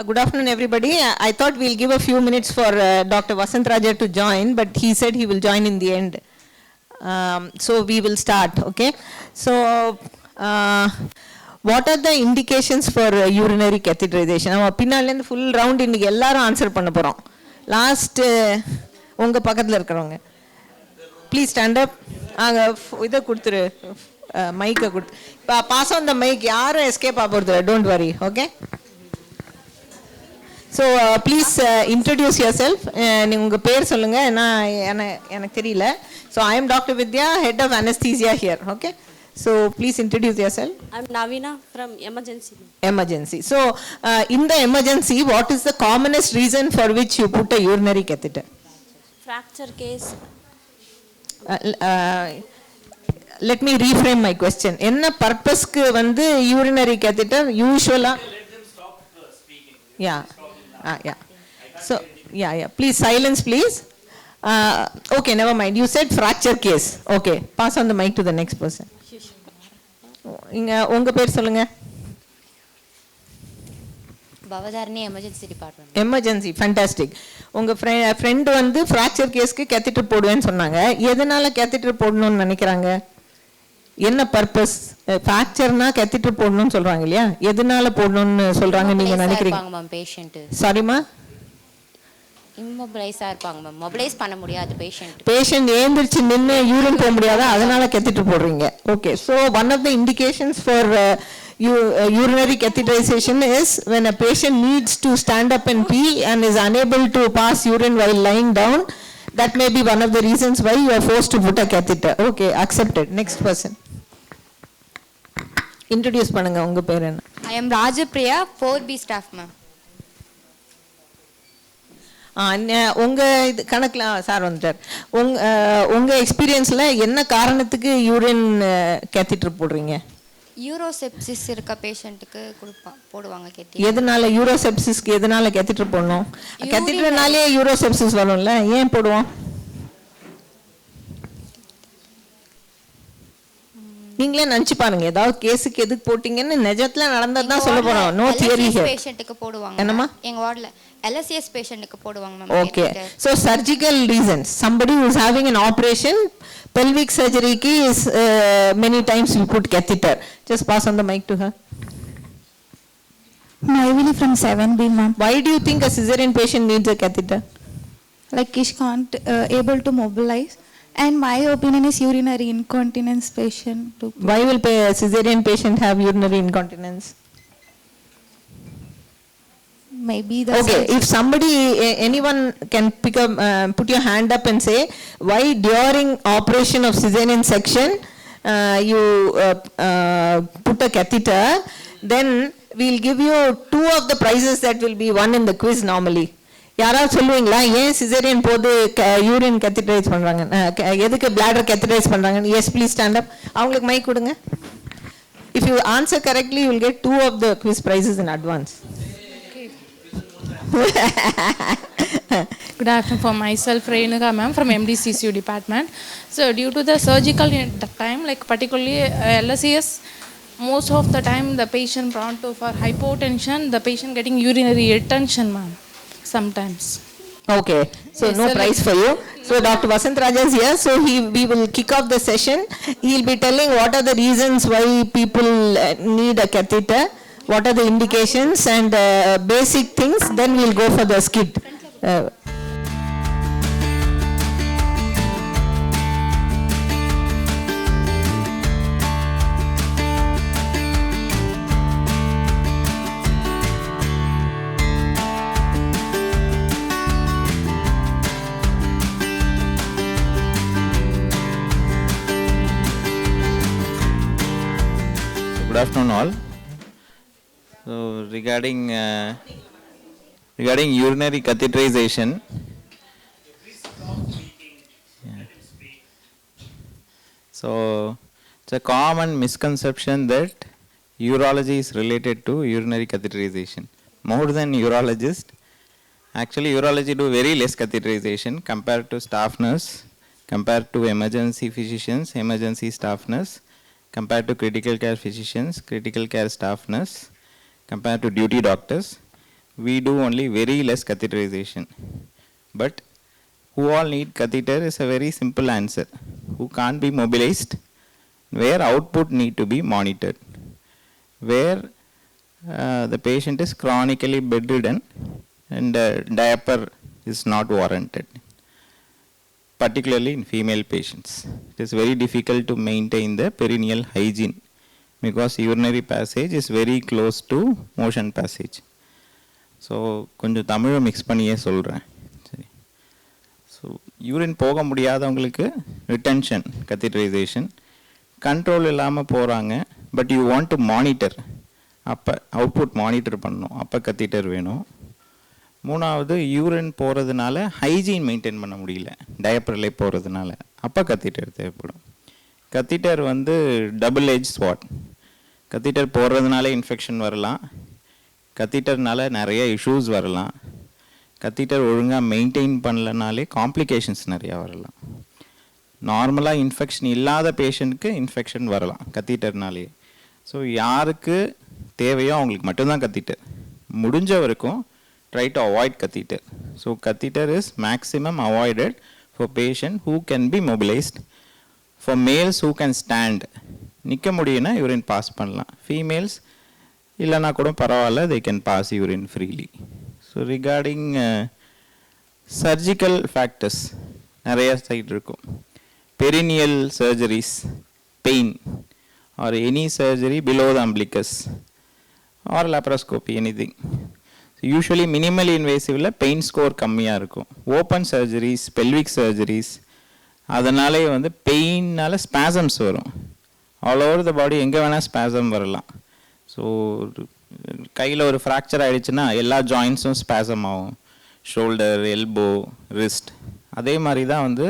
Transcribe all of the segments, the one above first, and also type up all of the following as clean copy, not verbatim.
Good afternoon, everybody. I thought we'll give a few minutes for Dr. Vasant Raja to join, but he said he will join in the end. So we will start, okay? So, what are the indications for urinary catheterization? நம்ம பின்னாலேருந்து full round இன்னைக்கு எல்லாரும் answer பண்ண போகிறோம். Last உங்கள் பக்கத்தில் இருக்கிறவங்க please stand up. இதை கொடுத்துரு, மைக்கை கொடுத்து. இப்போ பாஸ் ஆன் த மைக், யாரும் எஸ்கேப் ஆக போகிறது, don't worry, okay? So please introduce yourself. நீங்கள் உங்கள் பேர் சொல்லுங்கள், ஏன்னா எனக்கு தெரியல. So I am doctor Vidya, head of anaesthesia here, okay? So please introduce yourself. I'm Navina from emergency. Emergency. So in the emergency, what is the commonest reason for which you put a urinary catheter? Fracture case. Let me reframe my question. என்ன பர்பஸ்க்கு வந்து urinary catheter usually? Let them stop speaking. Yeah. So yeah. Please silence, please. Okay, never mind. You said fracture case. Okay, pass on the mic to the next person. இங்க உங்க பேர் சொல்லுங்க. Bhavadharani emergency department. Emergency, fantastic. உங்க friend வந்து fracture கேஸ்க்கு கேத்தெட்டர் போடுவேன்னு சொன்னாங்க. எதனால கேத்தெட்டர் போடணும்னு நினைக்கிறாங்க? என்ன பர்பஸ்? ஃப்ராக்சர்னா கேத்தெட்டர் போடணும்னு சொல்றாங்க இல்லையா? எதனால போடணும்னு சொல்றாங்க நீங்க நினைக்கிறீங்க? பேஷண்ட் சாரிமா, இம்மொபிலைஸா இருப்பாங்க மேம். மொபிலைஸ் பண்ண முடியாது பேஷண்ட். பேஷண்ட் ஏந்திரிச்சு நின்று யூரின் போக முடியாதா, அதனால கேத்தெட்டர் போடுறீங்க. Okay, so one of the indications for urinary catheterization is when a patient needs to stand up and pee and is unable to pass urine while lying down. That may be one of the reasons why you are forced to put a catheter. Okay, accepted. Next person. Introduce பண்ணுங்க, உங்க பேர் என்ன? I am Rajapriya, 4B staff ma'am. உங்க இது கணக்கில் sir வந்துட்டார். உங்க எக்ஸ்பீரியன்ஸ்ல என்ன காரணத்துக்கு யூரின் கேத்தெட்டர் போடுறீங்க? யூரோசெப்சிஸ் இருக்க பேஷண்ட்டுக்கு போடுவாங்க கேத்தெட்டர். எதனால யூரோசெப்சிஸ்க்கு எதனால கேத்தெட்டர் போடணும்? கேத்தெட்டர்னாலே யூரோசெப்சிஸ் வரும்ல, ஏன் போடுவோம்? நீங்களே நினைச்சு பாருங்க, ஏதாவது கேஸுக்கு எதுக்கு போட்டீங்கன்னு நிஜத்துல நடந்ததுதான் சொல்ல போறோம். No theory here. பேஷண்ட்டுக்கு போடுவாங்க. என்னமா? எங்க வார்டுல LSS பேஷண்ட்டுக்கு போடுவாங்க ma'am. Okay, so surgical reasons, somebody who is having an operation, pelvic surgery ki is many times we put catheter. Just pass on the mic to her. Naivili from 7B ma'am. Why do you think a cesarean patient needs a catheter? Like she can't able to mobilize, and my opinion is urinary incontinence patient to. Why will a cesarean patient have urinary incontinence? Maybe the. Okay, if somebody, anyone can pick up, put your hand up and say why during operation of cesarean section you put a catheter, then we'll give you 2 of the prizes that will be won in the quiz normally. யாராவது சொல்லுவீங்களா ஏன் caesarean போது urine கேத்தெட்டரைஸ் பண்றாங்க, எதுக்கு bladder கேத்தெட்டரைஸ் பண்றாங்க? Yes please stand up. அவங்களுக்கு mic கொடுங்க. If you answer correctly you will get 2 of the quiz prizes in advance. Good afternoon, for myself Renuka ma'am from MDCCU department. So due to the surgical time, like particularly LSES, most of the time the patient prone to for hypotension, the patient getting urinary retention ma'am sometimes. Okay, so yes, no sir, prize for you. So Dr. Vasant Raja is here, so we will kick off the session. He will be telling what are the reasons why people need a catheter, what are the indications and basic things, then we'll go for the skit. Good afternoon all. So regarding urinary catheterization, so it's a common misconception that urology is related to urinary catheterization. More than urologist, actually urology do very less catheterization compared to staff nurse, compared to emergency physicians, emergency staff nurse, compared to critical care physicians, critical care staff nurse, compared to duty doctors. we do only very less catheterization. But who all need catheter is a very simple answer. Who can't be mobilized, where output need to be monitored, where the patient is chronically bedridden and diaper is not warranted, particularly in female patients. It is very difficult to maintain the perineal hygiene because urinary passage is very close to motion passage. So கொஞ்சம் தமிழை mix பண்ணியே சொல்கிறேன். சரி, so urine போக முடியாதவங்களுக்கு retention கத்தீட்ரைசேஷன், control இல்லாமல் போகிறாங்க but you want to monitor, அப்போ output monitor பண்ணணும், அப்போ கத்தீட்டர் வேணும். மூணாவது யூரின் போகிறதுனால ஹைஜீன் மெயின்டைன் பண்ண முடியல டயப்பரிலே போகிறதுனால, அப்போ கத்தீட்டர் தேவைப்படும். கத்தீட்டர் வந்து டபுள் எட்ஜ் ஸ்வாட். கத்தீட்டர் போடுறதுனால இன்ஃபெக்ஷன் வரலாம், கத்தீட்டர்னால நிறைய இஷ்யூஸ் வரலாம், கத்தீட்டர் ஒழுங்காக மெயின்டைன் பண்ணலனாலே காம்ப்ளிகேஷன்ஸ் நிறையா வரலாம். நார்மலாக இன்ஃபெக்ஷன் இல்லாத பேஷண்ட்டுக்கு இன்ஃபெக்ஷன் வரலாம் கத்தீட்டர்னாலே. ஸோ யாருக்கு தேவையோ அவங்களுக்கு மட்டும்தான் கத்தீட்டர். முடிஞ்ச வரைக்கும் try to avoid catheter. So catheter is maximum avoided for patient who can be mobilized. For males who can stand, நிற்க முடியும்னா யூரின் பாஸ் பண்ணலாம். ஃபீமேல்ஸ் இல்லைனா கூட பரவாயில்ல, they can pass urine freely. So regarding surgical factors நிறைய side இருக்கும். Perineal surgeries, pain or any surgery below the umbilicus or laparoscopy, anything. Usually minimally இன்வேசிவில் pain score கம்மியாக இருக்கும். ஓப்பன் சர்ஜரிஸ், பெல்விக் சர்ஜரிஸ், அதனாலே வந்து பெயினால் ஸ்பாசம்ஸ் வரும். ஆல் ஓவர் த பாடி எங்கே வேணால் ஸ்பாசம் வரலாம். ஸோ கையில் ஒரு ஃப்ராக்சர் ஆகிடுச்சுன்னா எல்லா ஜாயின்ஸும் ஸ்பாசம் ஆகும், ஷோல்டர், எல்போ, ரிஸ்ட். அதே மாதிரி தான் வந்து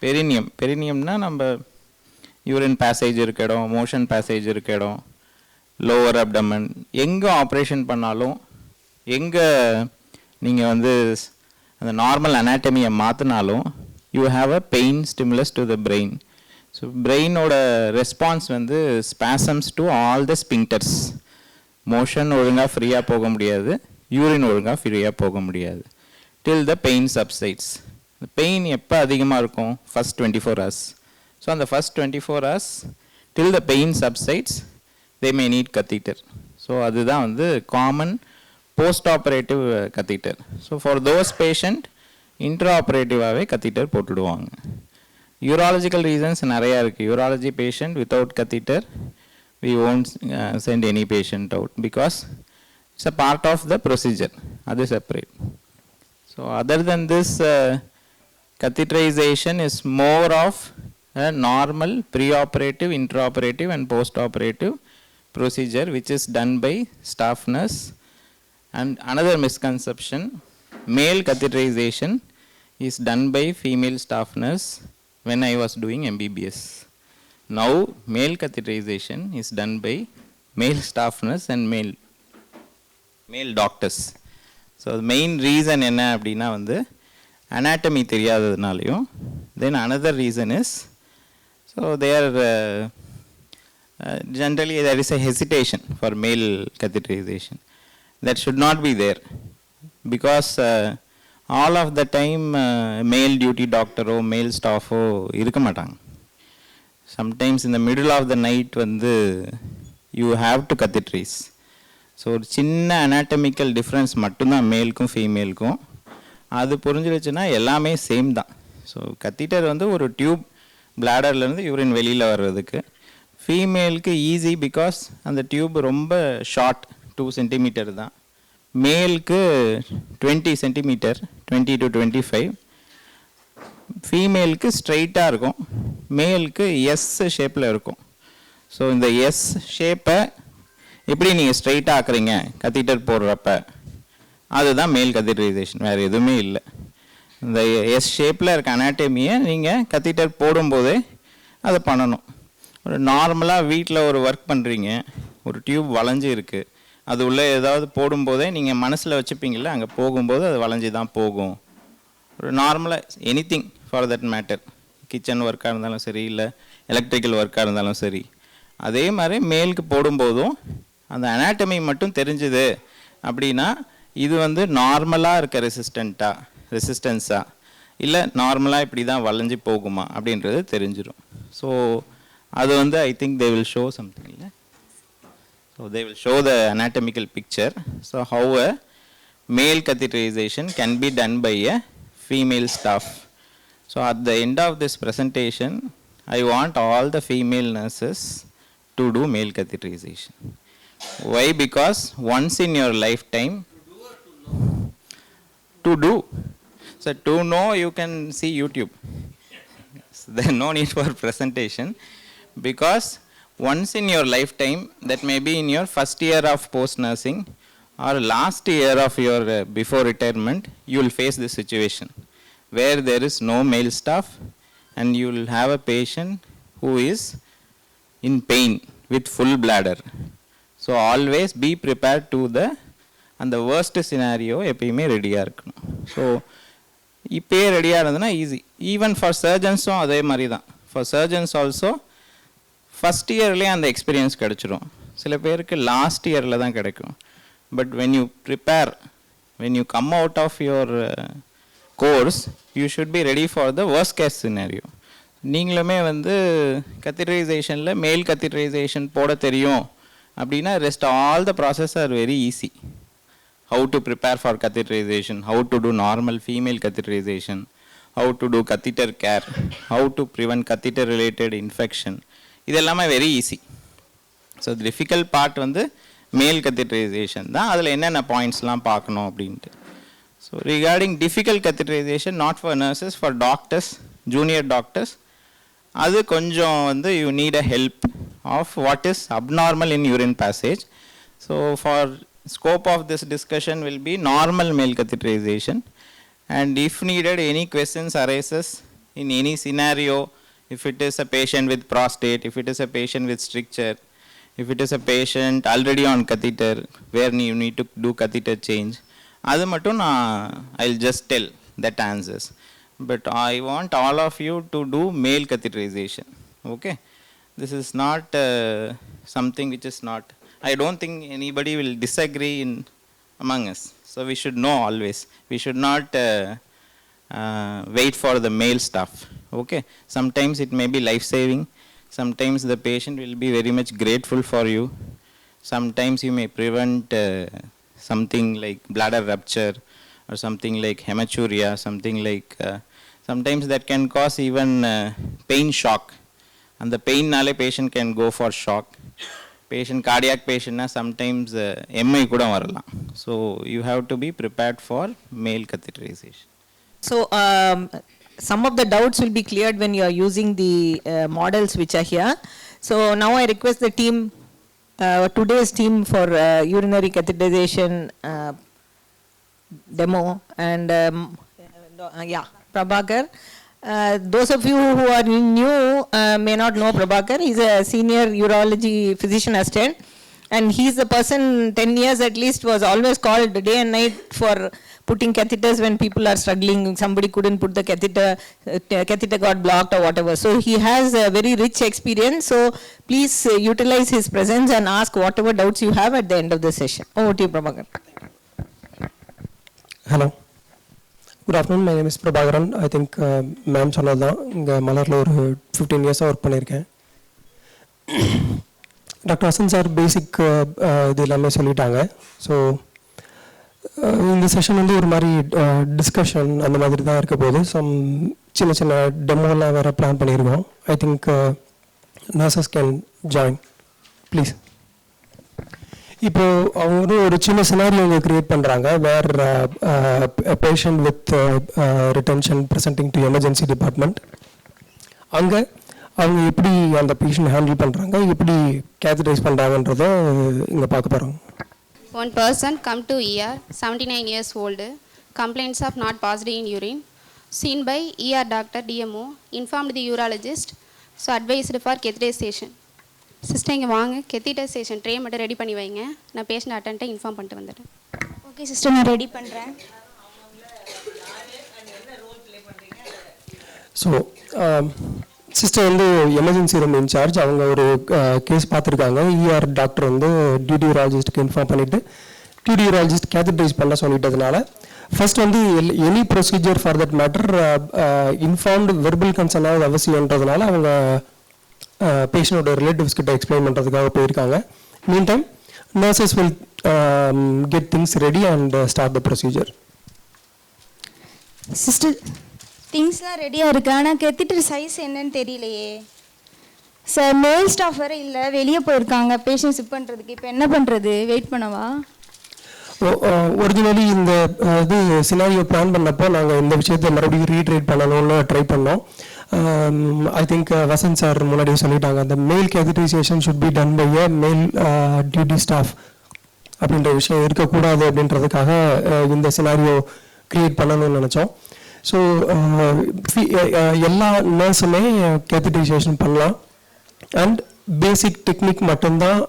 பெரினியம். பெரினியம்னா நம்ம யூரின் பேசேஜ் இருக்க இடம், மோஷன் பேசேஜ் இருக்க இடம், லோவர் அப்டமன், எங்கே ஆப்ரேஷன் பண்ணாலும், எங்கே நீங்கள் வந்து அந்த நார்மல் அனாட்டமியை மாற்றினாலும் you have a pain stimulus to the brain. So பிரெயினோட ரெஸ்பான்ஸ் வந்து spasms to all the sphincters. Motion ஒழுங்காக ஃப்ரீயாக போக முடியாது, யூரின் ஒழுங்காக ஃப்ரீயாக போக முடியாது டில் த பெயின் சப்சைட்ஸ். பெயின் எப்போ அதிகமாக இருக்கும்? First 24 hours. ஸோ அந்த first 24 hours till the pain subsides they may need catheter. So அதுதான் வந்து common post operative catheter. So for those patient இன்ட்ரா-ஆப்ரேட்டிவாகவே கத்தீட்டர் போட்டுடுவாங்க. யூராலஜிக்கல் ரீசன்ஸ் நிறையா இருக்குது. Urology patient without catheter we won't send any patient out because it's a part of the procedure, அது separate. So other than this, catheterization is more of a normal pre-operative, intraoperative and post-operative procedure which is done by staff nurse. And another misconception, male catheterization is done by female staff nurse when I was doing MBBS. Now male catheterization is done by male staff nurse and male doctors. So the main reason என்ன அப்படின்னா வந்து anatomy தெரியாததுனாலையும், then another reason is so they are generally there is a hesitation for male catheterization. That should not be there because all of the time male duty doctor or male staff இருக்க மாட்டாங்க. Sometimes in the middle of the night வந்து you have to catheterize. So ஒரு சின்ன anatomical difference மட்டும்தான் மேலுக்கும் ஃபீமேலுக்கும். அது புரிஞ்சிருச்சுன்னா எல்லாமே same தான். So catheter வந்து ஒரு டியூப் பிளாடர்லேருந்து யூரின் வெளியில் வர்றதுக்கு. ஃபீமேலுக்கு ஈஸி பிகாஸ் அந்த டியூப் ரொம்ப ஷார்ட், 2 centimeter தான். மேலுக்கு 20 centimeter, 20 to 25. ஃபீமேலுக்கு ஸ்ட்ரைட்டாக இருக்கும், மேலுக்கு எஸ் ஷேப்பில் இருக்கும். ஸோ இந்த எஸ் ஷேப்பை எப்படி நீங்கள் ஸ்ட்ரைட்டாக ஆக்குறீங்க கத்தீட்டர் போடுறப்ப, அதுதான் மேல் கத்தீட்டரைசேஷன், வேறு எதுவுமே இல்லை. இந்த எஸ் ஷேப்பில் இருக்க அனாட்டமியை நீங்கள் கத்தீட்டர் போடும்போதே அதை பண்ணணும். ஒரு நார்மலாக வீட்டில் ஒரு ஒர்க் பண்ணுறீங்க, ஒரு டியூப் வளைஞ்சு இருக்குது, அது உள்ளே ஏதாவது போடும்போதே நீங்கள் மனசில் வச்சுப்பீங்கள, அங்கே போகும்போது அது வளைஞ்சி தான் போகும். ஒரு நார்மலாக anything for that matter, kitchen ஒர்க்காக இருந்தாலும் சரி, இல்லை எலக்ட்ரிக்கல் ஒர்க்காக இருந்தாலும் சரி, அதே மாதிரி மேலுக்கு போடும்போதும் அந்த அனாட்டமி மட்டும் தெரிஞ்சுது அப்படின்னா இது வந்து நார்மலாக இருக்க ரெசிஸ்டன்ஸாக இல்லை நார்மலாக இப்படி தான் வளைஞ்சு போகுமா அப்படின்றது தெரிஞ்சிடும். ஸோ அது வந்து I think they will show something இல்லை. So they will show the anatomical picture. So how a male catheterization can be done by a female staff. So at the end of this presentation, I want all the female nurses to do male catheterization. Why? Because once in your lifetime, to do. So to know, you can see YouTube. So there no need for presentation, because once in your lifetime, that may be in your first year of post nursing or last year of your before retirement, you will face this situation where there is no male staff and you will have a patient who is in pain with full bladder. So always be prepared to the and the worst scenario எப்பயுமே ரெடியாக இருக்கணும். So இப்போயே ரெடியாக இருந்ததுன்னா easy. Even for சர்ஜன்ஸும் அதே மாதிரி தான். For surgeons also first இயர்லேயே அந்த எக்ஸ்பீரியன்ஸ் கிடச்சிரும். சில பேருக்கு லாஸ்ட் இயரில் தான் கிடைக்கும். But when you prepare, when you come out of your course, you should be ready for the worst case scenario. நீங்களுமே வந்து கத்தீட்ரைசேஷனில் மேல் கத்தீட்ரைசேஷன் போட தெரியும் அப்படின்னா rest all the process are very easy. How to prepare for catheterization, how to do normal female catheterization, how to do catheter care, how to prevent catheter related infection. இதெல்லாமே very easy. So difficult part வந்து male catheterization தான். அதில் என்னென்ன பாயிண்ட்ஸ்லாம் பார்க்கணும் அப்படின்ட்டு. So regarding difficult catheterization, not for nurses, for doctors, junior doctors, அது கொஞ்சம் வந்து you need a help of what is abnormal in urine passage. So for scope of this discussion will be normal male catheterization, and if needed any questions arises in any scenario, if it is a patient with prostate, if it is a patient with stricture, if it is a patient already on catheter where you need to do catheter change, adu mattum I'll just tell that answers. But I want all of you to do male catheterization. Okay, this is not something which is not, I don't think anybody will disagree in among us. So we should know always. We should not wait for the male staff. Okay. Sometimes it may be life-saving. Sometimes the patient will be very much grateful for you. Sometimes you may prevent something like bladder rupture or something like hematuria, something like, sometimes that can cause even pain shock. And the pain nale patient can go for shock. Patient, cardiac patient, sometimes MI kuda varalam. So you have to be prepared for male catheterization. So some of the doubts will be cleared when you are using the models which are here. So now I request the team, today's team for urinary catheterization demo, and Prabhakar. Those of you who are new may not know Prabhakar. He's a senior urology physician assistant, and he's the person 10 years at least was always called day and night for putting catheters when people are struggling. Somebody couldn't put the catheter got blocked or whatever. So he has a very rich experience. So please utilize his presence and ask whatever doubts you have at the end of the session. Over to you, Prabhakar. Hello. Good afternoon, my name is Prabhakaran. I think ma'am சொன்னதுதான், இங்கே மலரில் ஒரு 15 இயர்ஸாக work பண்ணியிருக்கேன். Doctor Hasan sir பேசிக் இது எல்லாமே சொல்லிட்டாங்க. So இந்த செஷன் வந்து ஒரு மாதிரி டிஸ்கஷன் அந்த மாதிரி தான் இருக்க போகுது. சின்ன சின்ன டெமோலாம் வேறு பிளான் பண்ணியிருக்கோம். I think nurses can join please. இப்போ அவங்க ஒரு சின்ன சினாரியோ அவங்க கிரியேட் பண்ணுறாங்க, where patient with retention presenting to emergency department. அங்கே அவங்க எப்படி அந்த பேஷண்ட் ஹேண்டில் பண்ணுறாங்க, எப்படி கேத்தரைஸ் பண்ணுறாங்கன்றதை இங்கே பார்க்க போகிறோம். One person come to ER, 79 years old, complaints of not passed in urine, seen by ER doctor DMO, informed the urologist, so advised for catheterization. Sister இங்கே வாங்க, கெத்திடைசேஷன் ட்ரே மட்டும் ரெடி பண்ணி வைங்க, நான் பேஷண்ட் அட்டன்ட்டை இன்ஃபார்ம் பண்ணிட்டு வந்துட்டேன். ஓகே சிஸ்டர், நான் ready பண்ணுறேன். ஸோ சிஸ்டர் வந்து எமர்ஜென்சி ரூம் இன்சார்ஜ். அவங்க ஒரு கேஸ் பார்த்துருக்காங்க. ER டாக்டர் வந்து டியூட்டி யூராலஜிஸ்ட்டுக்கு இன்ஃபார்ம் பண்ணிவிட்டு டியூடி யூராலஜிஸ்ட் கேத்தட்ரைஸ் பண்ண சொல்லிட்டதுனால ஃபர்ஸ்ட் வந்து any procedure for that matter informed verbal கன்சர்னாவது அவசியன்றதுனால அவங்க பேஷண்டோட ரிலேட்டிவ்ஸ் கிட்ட எக்ஸ்பிளைன் பண்ணுறதுக்காக போயிருக்காங்க. Meantime nurses will get things ready and start the procedure. Sister திங்ஸ்லாம் ரெடியாக இருக்குது, ஆனால் கெத்திட்டர் சைஸ் என்னன்னு தெரியலையே சார். மேல் ஸ்டாஃப் வேறு இல்லை, வெளியே போயிருக்காங்க பேஷண்ட் சிப் பண்ணுறதுக்கு. இப்போ என்ன பண்ணுறது, வெயிட் பண்ணவா? ஒரிஜினலி இந்த இது சினாரியோ பிளான் பண்ணப்போ நாங்கள் இந்த விஷயத்தை மறுபடியும் ரீட்ரேட் பண்ணணும்னு ட்ரை பண்ணோம். ஐ திங்க் வசந்த் சார் முன்னாடியே சொல்லிட்டாங்க, அந்த male catheterisation should be done by a male duty staff அப்படின்ற விஷயம் இருக்கக்கூடாது அப்படின்றதுக்காக இந்த சினாரியோ க்ரியேட் பண்ணணும்னு நினச்சோம். ஸோ எல்லா நர்ஸுமே கேத்தட்ரைசேஷன் பண்ணலாம் அண்ட் பேசிக் டெக்னிக் மட்டும்தான்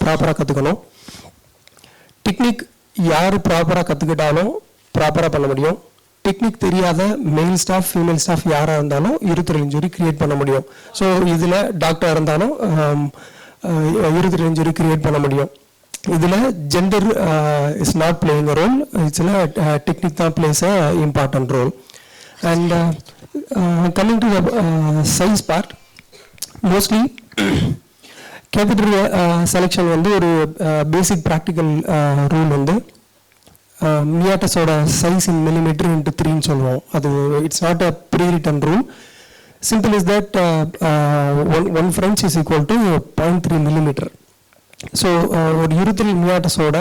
ப்ராப்பராக கற்றுக்கணும். டெக்னிக் யார் ப்ராப்பராக கற்றுக்கிட்டாலும் ப்ராப்பராக பண்ண முடியும். டெக்னிக் தெரியாத மெயில் ஸ்டாஃப் ஃபீமேல் ஸ்டாஃப் யாராக இருந்தாலும் யூரித்ரல் இன்ஜுரி கிரியேட் பண்ண முடியும். ஸோ இதில் டாக்டர் இருந்தாலும் யூரித்ரல் இன்ஜுரி கிரியேட் பண்ண முடியும். இதில் gender is not playing a role, இதில் டெக்னிக் தான் plays a important role. And coming to the size part, mostly catheter selection வந்து ஒரு பேசிக் ப்ராக்டிக்கல் ரூல் வந்து மியாட்டஸோட சைஸ் இன் மில்லிமீட்டர் இன்ட்டு 3ன்னு சொல்லுவோம். அது it's not a pre written rule. Simple is that one French is equal to 0.3 millimeter. ஸோ ஒரு urethral மியாட்டஸோட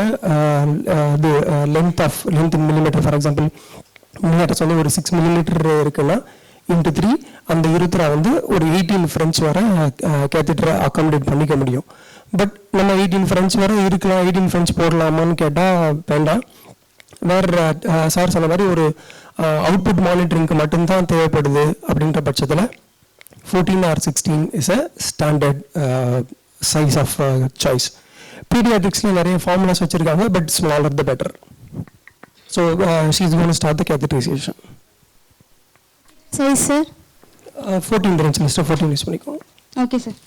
இது length in millimetre, for example meatus வந்து ஒரு 6 millimeter இருக்குன்னா இன்ட்டு 3 அந்த யூரித்ரா வந்து ஒரு 18 French வரை கேத்தட்டரை அக்காமடேட் பண்ணிக்க முடியும். பட் நம்ம 18 French வரை இருக்கலாம், 18 French போடலாமான்னு கேட்டால் வேண்டாம். வேறு சார் சொன்ன மாதிரி ஒரு அவுட்புட் மானிட்டரிங்க்கு மட்டும்தான் தேவைப்படுது அப்படின்ற பட்சத்தில் 14 or 16 is a standard size of choice. பீடியாட்ரிக்ஸில் நிறைய ஃபார்முலாஸ் வச்சுருக்காங்க, but smaller the better. So she is going to start the catheterisation. Size sir 14 French லிஸ்ட்டை 14 யூஸ் பண்ணிக்கோங்க. Okay sir.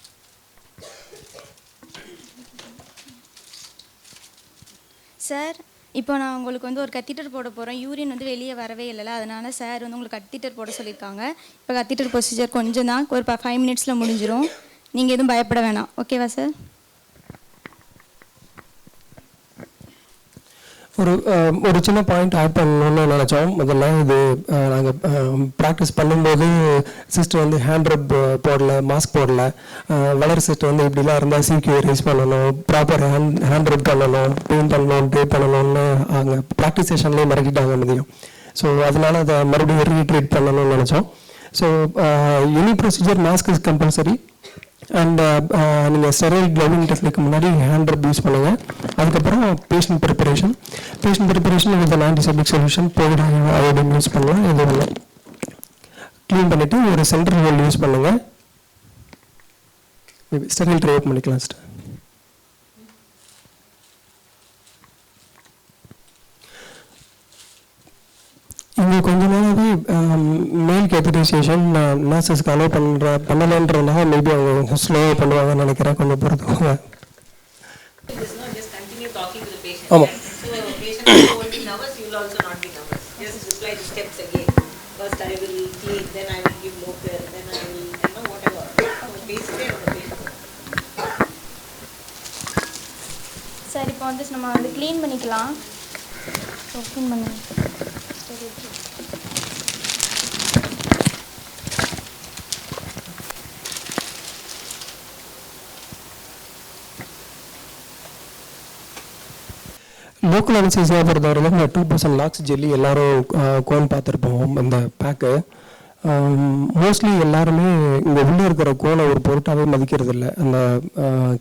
சார் இப்போ நான் உங்களுக்கு வந்து ஒரு கத்தீட்டர் போட போகிறேன். யூரின் வந்து வெளியே வரவே இல்லைல்ல, அதனால சார் வந்து உங்களுக்கு கத்தீட்டர் போட சொல்லியிருக்காங்க. இப்போ கத்தீட்டர் ப்ரொசீஜர் கொஞ்சம் தான், ஒரு 5 minutes முடிஞ்சிடும். நீங்கள் எதுவும் பயப்பட வேணாம், ஓகேவா சார்? ஒரு சின்ன பாயிண்ட் ஆட் பண்ணணும்னு நினச்சோம். முதல்ல இது நாங்கள் ப்ராக்டிஸ் பண்ணும்போது சிஸ்டர் வந்து ஹேண்ட் ரப் போடல, மாஸ்க் போடல. வளர் சிஸ்டர் வந்து இப்படிலாம் இருந்தால் சிக்யூ ரைஸ் பண்ணணும், ப்ராப்பர் ஹேண்ட் ரப் பண்ணணும், பெயின் பண்ணணும், டே பண்ணணும்னு அவங்க ப்ராக்டிஸ் செஷன்லேயே மறக்கிட்டாங்க மதியம். ஸோ அதனால் அதை மறுபடியும் ரீட்ரீட் பண்ணணும்னு நினச்சோம். So any procedure mask is compulsory. And நீங்கள் ஸ்டெரைல் க்ளவிங் டெக்னிக் முன்னாடி ஹேண்ட் ரப் யூஸ் பண்ணுங்கள். அதுக்கப்புறம் patient preparation with an antiseptic solution powder iodine use பண்ணலாம். எதுவும் இல்லை, க்ளீன் பண்ணிவிட்டு ஒரு சென்ட்ரல் ஹோல் யூஸ் பண்ணுங்கள். ஸ்டெரைல் ட்ரை அவுட் பண்ணிக்கலாம் சார். இங்கே கொஞ்ச நாளாகவே மேல் கேத்தட்ரைசேஷன் நர்சஸ்க்கு அலோவ் பண்ணலைன்றதுனால மேபி அவங்க ஸ்லோவாக பண்ணுவாங்கன்னு நினைக்கிறேன். கொஞ்சம் பொறுத்துவாங்க. ஆமாம். சார் இப்போ வந்து நம்ம வந்து க்ளீன் பண்ணிக்கலாம். க்ளீன் பண்ண லோக்கல் அனஸ்தீசியா பொறுத்தவரைக்கும் இந்த 2% லாக்ஸ் ஜெல்லி எல்லாரும் கோன் பார்த்துருப்போம். அந்த பேக்கு மோஸ்ட்லி எல்லாருமே இங்கே உள்ளே இருக்கிற கோனை ஒரு பொருட்டாகவே மதிக்கிறது இல்லை. அந்த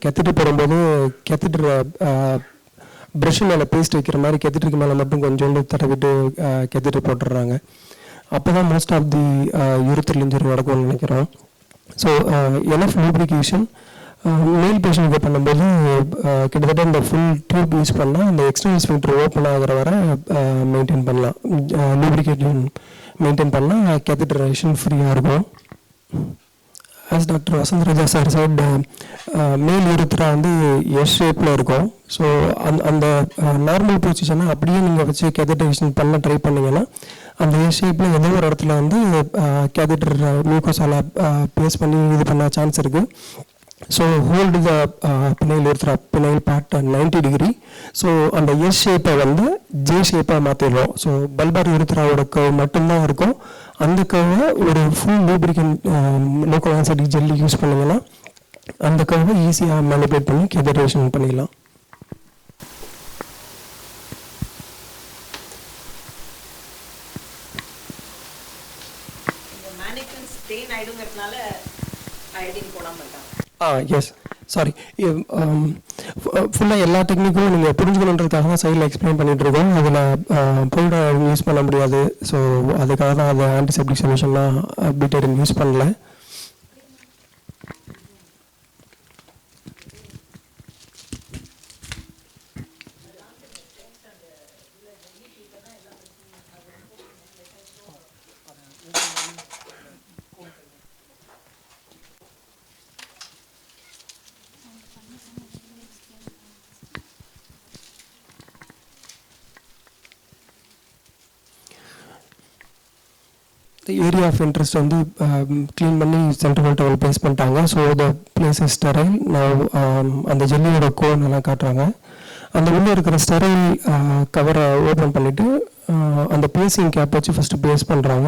கெத்திட்டு போடும்போது கெத்திட்டு ப்ரஷ் மேலே பேஸ்ட் வைக்கிற மாதிரி கெத்திட்டுக்கு மேலே மட்டும் கொஞ்சோண்டு தடவிட்டு கெத்திட்டு போட்டுடுறாங்க. அப்போ தான் most of the urethral injury நடக்கும்னு நினைக்கிறோம். ஸோ எனஃப் லூப்ரிகேஷன் மேல் பேஷண்ட்டுக்கு பண்ணும்போது கிட்டத்தட்ட இந்த ஃபுல் டியூப் யூஸ் பண்ணால் அந்த எக்ஸ்டர்னல் ஸ்பிங்க்டர் ஓப்பன் ஆகிற வரை மெயின்டைன் பண்ணலாம். லூப்ரிகேஷன் மெயின்டைன் பண்ணால் கேத்தட்ரைசேஷன் ஃப்ரீயாக இருக்கும். As doctor Vasantharaja sir said male urethra வந்து எஸ் ஷேப்பில் இருக்கும். ஸோ அந்த நார்மல் பொசிஷனை அப்படியே நீங்கள் வச்சு கேதட்டரைசேஷன் பண்ண ட்ரை பண்ணிங்கன்னா அந்த எஸ் ஷேப்பில் ஏதோ ஒரு இடத்துல வந்து கேதட்டர் மியூக்கோசால பேஸ் பண்ணி இது பண்ண சான்ஸ் இருக்குது. So hold the penile urethra penile part 90 degree. So அந்த எஸ் ஷேப்பை வந்து ஜே ஷேப்பாக மாற்றிடுறோம். ஸோ பல்பார் யூரித்ராவோட கர்வ் மட்டும்தான் இருக்கும். அந்த கர்வை ஒரு full lubricant local anaesthetic jelly use பண்ணிங்கன்னா அந்த கர்வை ஈஸியாக மேனிபுலேட் பண்ணி கேதட்டரைசேஷன் பண்ணிடலாம். எஸ் சாரி, ஃபுல்லாக எல்லா டெக்னிக்கும் நீங்கள் புரிஞ்சுக்கணுன்றதுக்காக தான் சைடில் எக்ஸ்பிளைன் பண்ணிகிட்ருக்கோம். அதில் பவுடரை யூஸ் பண்ண முடியாது. ஸோ அதுக்காக தான் அது ஆன்டிசெப்டிக் சொல்யூஷன்லாம் பீட்டரின் யூஸ் பண்ணல. ஏரியா ஆஃப் இன்ட்ரெஸ்ட் வந்து க்ளீன் பண்ணி சென்ட்ரல் டவல் ப்ளேஸ் பண்ணிட்டாங்க. So the place is sterile. நான் அந்த ஜெல்லியோட கோன் எல்லாம் காட்டுறாங்க. அந்த உள்ளே இருக்கிற ஸ்டெரைல் கவரை ஓப்பன் பண்ணிவிட்டு அந்த பேசிங் கேப் வச்சு ஃபஸ்ட்டு பேஸ் பண்ணுறாங்க.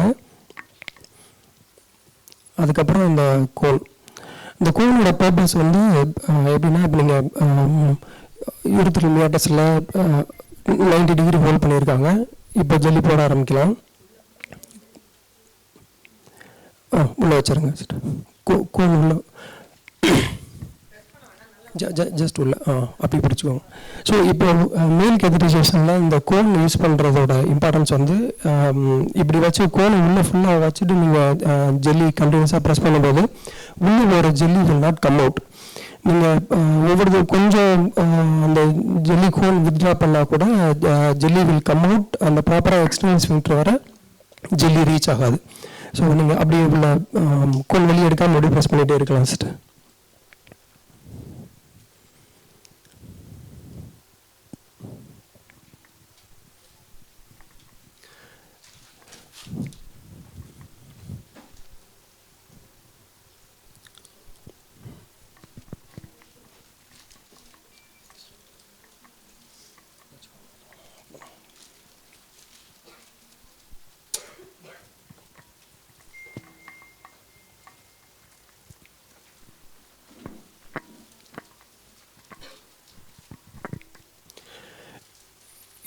அதுக்கப்புறம் இந்த கோன், இந்த கோனோட பர்பஸ் வந்து எப்படின்னா, இப்போ நீங்கள் யூரித்ரல் மியாட்டஸில் 90 டிகிரி ஹோல்ட் பண்ணியிருக்காங்க. இப்போ ஜெல்லி போட ஆரம்பிக்கலாம். உள்ளே வச்சுருங்க கோன் உள்ள ஜஸ்ட் உள்ள அப்படி பிடிச்சிக்கோங்க. ஸோ இப்போ மேல் கேதட்டரைசேஷனில் இந்த கோன் யூஸ் பண்ணுறதோட இம்பார்ட்டன்ஸ் வந்து இப்படி வச்சு கோனை உள்ளே ஃபுல்லாக வச்சுட்டு நீங்கள் ஜெல்லி கண்டினியூஸாக ப்ரெஸ் பண்ணும்போது உள்ளே ஒரு jelly will not come out. நீங்கள் ஒவ்வொரு கொஞ்சம் அந்த ஜெல்லி கோன் வித்ட்ரா பண்ணால் கூட ஜெல்லி வில் கம் அவுட். அந்த ப்ராப்பராக எக்ஸ்டர்னல் ஸ்பிங்க்டர் வர ஜெல்லி ரீச் ஆகாது. ஸோ நீங்கள் அப்படியே உள்ள கோன் வெளியே எடுக்காமல் மறுபடியும் ப்ரெஸ் பண்ணிகிட்டே இருக்கலாம் சிஸ்டர்.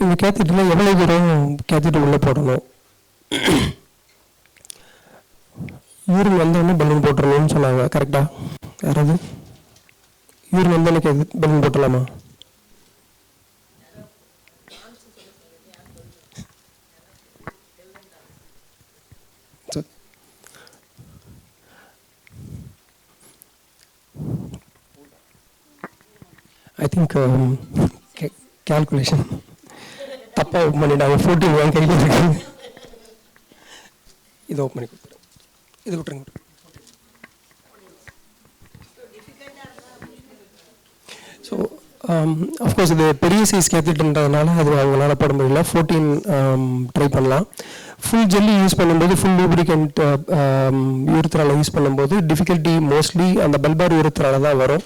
இந்த கேத்தீட்டரில் எவ்வளோ தூரம் கேத்தீட்டர் உள்ளே போடணும், யூரின் வந்தோடனே பலூன் போட்டுடணும்னு சொன்னாங்க. கரெக்டாக? யாராவது யூரின் வந்தோடனே பலூன் போட்டலாமா? ஐ திங்க் கேல்குலேஷன் தப்பாக ஓப்பன் பண்ணிட்டாங்க. 14 என் கையில் இருக்கு. இதை ஓப்பன் பண்ணி கொடுத்துரு. இது விட்டுருங்க. ஸோ அஃப்கோர்ஸ் இது பெரிய சைஸ் கேத்தீட்டர்ன்றதுனால அது அவங்களால போட முடியல. 14 ட்ரை பண்ணலாம். ஃபுல் ஜெல்லி யூஸ் பண்ணும்போது, ஃபுல் லூப்ரிகன்ட் யூரித்ரால யூஸ் பண்ணும்போது டிஃபிகல்ட்டி மோஸ்ட்லி அந்த பல்பார் யூரித்ரால தான் வரும்.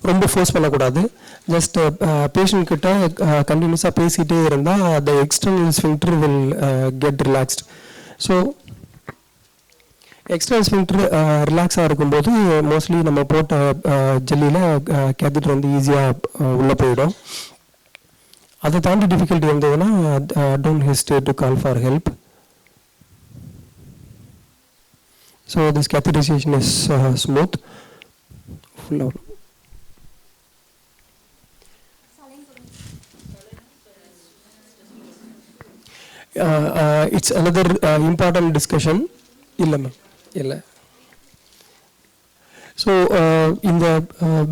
ரொம்ப ஃபோர்ஸ் பண்ணக்கூடாது. ஜஸ்ட் பேஷண்ட் கிட்ட கண்டினியூஸாக பேசிகிட்டே இருந்தால் the external sphincter will get relaxed. So external sphincter ரிலாக்ஸாக இருக்கும்போது மோஸ்ட்லி நம்ம போட்ட ஜெல்லியில் கேத்தீட்டர் வந்து ஈஸியாக உள்ளே போயிடும். அதை தாண்டி டிஃபிகல்ட்டி இருந்ததுன்னா don't hesitate to call for help. So this கேத்தீட்டரைசேஷன் இஸ் ஸ்மூத் ஃபுல்லாக. It's another important discussion. இல்லை மேம், இல்லை. ஸோ இந்த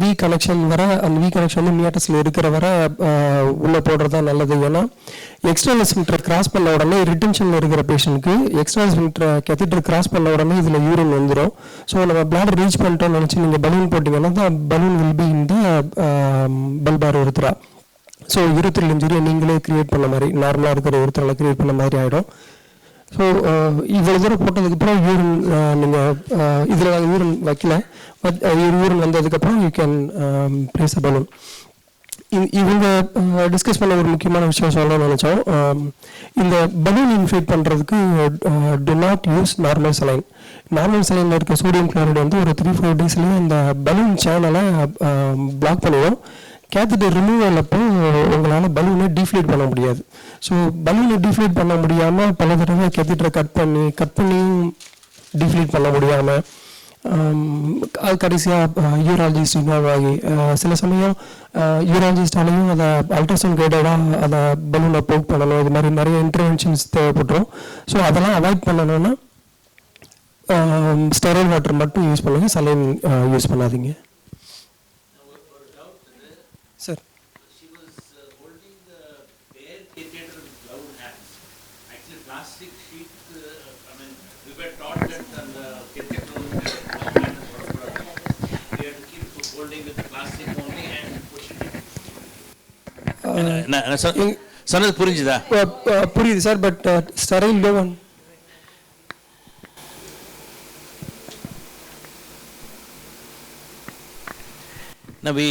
வி கனெக்ஷன் வர அந்த வி கனெக்ஷன் வந்து மியாட்டஸில் இருக்கிற வர உள்ளே போடுறது தான் நல்லது. ஏன்னா எக்ஸ்டர்னல் ஸ்பின்டர் கிராஸ் பண்ண உடனே ரிட்டென்ஷனில் இருக்கிற பேஷண்ட்டுக்கு எக்ஸ்டர்னல் ஸ்பின்டர் கேத்தீட்டர் கிராஸ் பண்ண உடனே இதில் யூரின் வந்துடும். ஸோ நம்ம பிளாடர் ரீச் பண்ணிட்டோம்னு நினச்சி நீங்கள் பலூன் போட்டிங்கன்னா தான் பலூன் வில் பி இந்த பல்பார் யூரித்ரா. ஸோ யூரித்ரல் இன்ஜுரியை நீங்களே கிரியேட் பண்ண மாதிரி, நார்மலாக இருக்கிற யூரித்ரால கிரியேட் பண்ண மாதிரி ஆகிடும். ஸோ இவ்வளோ தூரம் போட்டதுக்கப்புறம் யூரின் நீங்கள் இதில் நாங்கள் யூரின் வைக்கல, பட் யூரின் வந்ததுக்கப்புறம் you can place a balloon. இவங்க டிஸ்கஸ் பண்ண ஒரு முக்கியமான விஷயம் சொல்லணும்னு நினச்சோம். இந்த பலூன் இன்ஃபேட் பண்ணுறதுக்கு do not use normal saline. Normal சலைனில் இருக்க சோடியம் குளோரைடு வந்து ஒரு 3-4 டேஸ்லேயே இந்த பலூன் சேனலை பிளாக் பண்ணிடும். கேத்தீட்டர் ரிமூவல் அப்போ உங்களால் பலூனை டீஃப்ளேட் பண்ண முடியாது. ஸோ பலூனை டீஃப்ளேட் பண்ண முடியாமல் பல தடவை கேத்தீட்டரை கட் பண்ணியும் டீஃப்ளேட் பண்ண முடியாமல் அது கடைசியாக யூராலஜிஸ்ட் இன்வால்வ் ஆகி சில சமயம் யூராலஜிஸ்டாலையும் அதை அல்ட்ராசவுண்ட் கைடடாக அதை பலூனை போக் பண்ணணும். இது மாதிரி நிறைய இன்டர்வென்ஷன்ஸ் தேவைப்பட்டுரும். ஸோ அதெல்லாம் அவாய்ட் பண்ணணும்னா ஸ்டெரைல் வாட்டர் மட்டும் யூஸ் பண்ணுங்கள், சலைன் யூஸ் பண்ணாதீங்க. Sir She was holding the bare catheter with gloved hands. Actually, plastic sheet. I mean, we were taught that on the catheter we had to keep holding with plastic only and pushing it. சொன்னது புரிஞ்சுதா? புரியுது சார், but sterile லோவன் No, we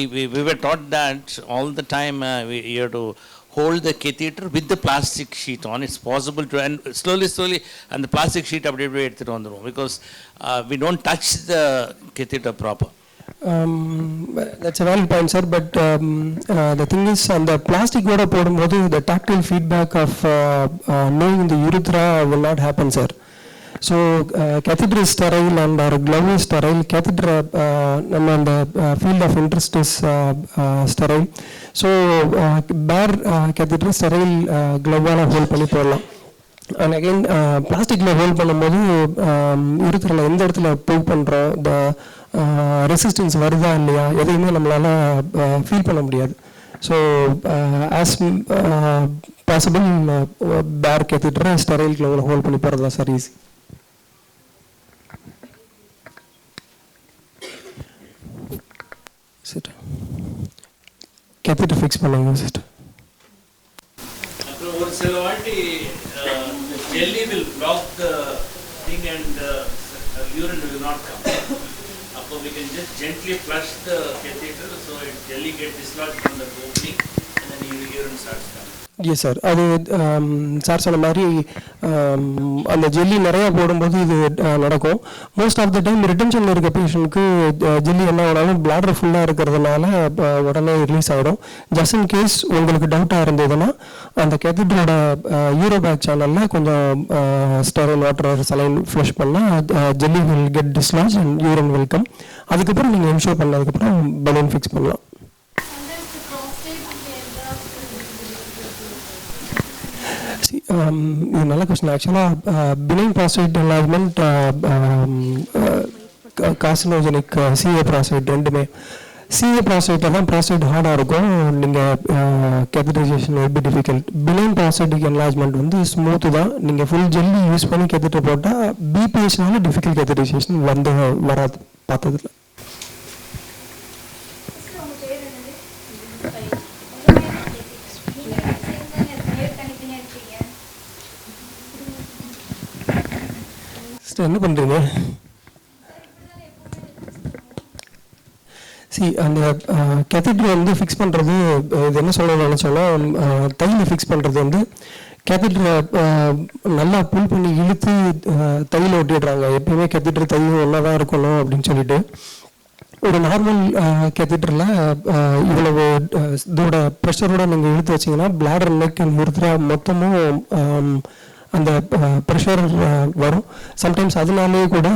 were taught that all the time. You have to hold the catheter with the plastic sheet on. It's possible to, and slowly, and the plastic sheet அப்படியே எடுத்துட்டு வந்துரும், because we don't touch the catheter proper. That's a valid point, sir. But the thing is, on the plastic ஓட போடும்போது the tactile feedback of knowing the urethra will not happen, sir. So catheter is sterile and our glove is sterile. Catheter நம்ம அந்த field of interest is sterile. So bare catheter sterile glove-ஆல hold பண்ணி போடலாம். And again பிளாஸ்டிக்கில் hold பண்ணும்போது urethra எந்த இடத்துல prove பண்ணுறோம், இந்த ரெசிஸ்டன்ஸ் வருதா இல்லையா, எதையுமே நம்மளால் ஃபீல் பண்ண முடியாது. ஸோ ஆஸ் பாசிபிள் பேர் கேத்தீட்டரை ஸ்டெரைல் க்ளோவில் ஹோல்ட் பண்ணி போகிறது தான் சார் ஈஸி. சிஸ்டர் கேத்தீட்டர் ஃபிக்ஸ் பண்ணுங்க சிஸ்டர். அப்புறம் ஒரு சில வாட்டி jelly will block the thing and urine will not come. So we can just gently flush the catheter so it jelly gets dislodged from the opening and then urine starts coming. Yes sir, அது sir சொன்ன மாதிரி அந்த jelly நிறையா போடும்போது இது நடக்கும். Most of the time ரிட்டென்ஷனில் இருக்க பேஷண்ட்க்கு jelly என்ன ஆனாலும் பிளாடர் ஃபுல்லாக இருக்கிறதுனால உடனே ரிலீஸ் ஆகிடும். ஜஸ்ட் இன் கேஸ் உங்களுக்கு டவுட்டாக இருந்ததுன்னா அந்த கேத்தீட்டரோட யூரோபேக் சேனலில் கொஞ்சம் ஸ்டெரைல் வாட்டர் சலைன் ஃப்ளஷ் பண்ணால் jelly will get டிஸ்லாஜ் and urine will come. அதுக்கப்புறம் நீங்கள் இன்ஷூர் பண்ணதுக்கப்புறம் பலூன் ஃபிக்ஸ் பண்ணலாம். இது நல்ல கொஸ்டின். ஆக்சுவலாக பினைன் prostate enlargement, carcinogenic CA prostate ரெண்டுமே. சிஏ ப்ராஸ்டேட்டில் தான் ப்ராஸ்டேட் ஹார்டாக இருக்கும், நீங்கள் கேத்தரைசேஷன் will be difficult. பினைன் prostatic enlargement வந்து ஸ்மூத்து தான். நீங்கள் ஃபுல் ஜெல்லி யூஸ் பண்ணி கேத்தீட்டர் போட்டால் பிபிஎஸ்னால டிஃபிகல்ட் கேத்தரைசேஷன் வராது பார்த்ததில்ல. என்ன பண்ணுறீங்க? அந்த கேத்தீட்டர் வந்து ஃபிக்ஸ் பண்ணுறது, இது என்ன சொல்லணும்னு நினச்சோன்னா, தையில் ஃபிக்ஸ் பண்ணுறது வந்து கேத்தீட்டரை நல்லா புல் பண்ணி இழுத்து தையில் ஒட்டிடுறாங்க. எப்பயுமே கேத்தீட்டர் தையும் ஒன்றா தான் இருக்கணும் அப்படின்னு சொல்லிட்டு. ஒரு நார்மல் கேத்தீட்டரில் இவ்வளவு இதோட ப்ரெஷரோட நீங்கள் இழுத்து வச்சிங்கன்னா பிளாடர் நெக் அண்ட் urethra மொத்தமும் அந்த ப்ரெஷர் வரும். சம்டைம்ஸ் அதனாலே கூட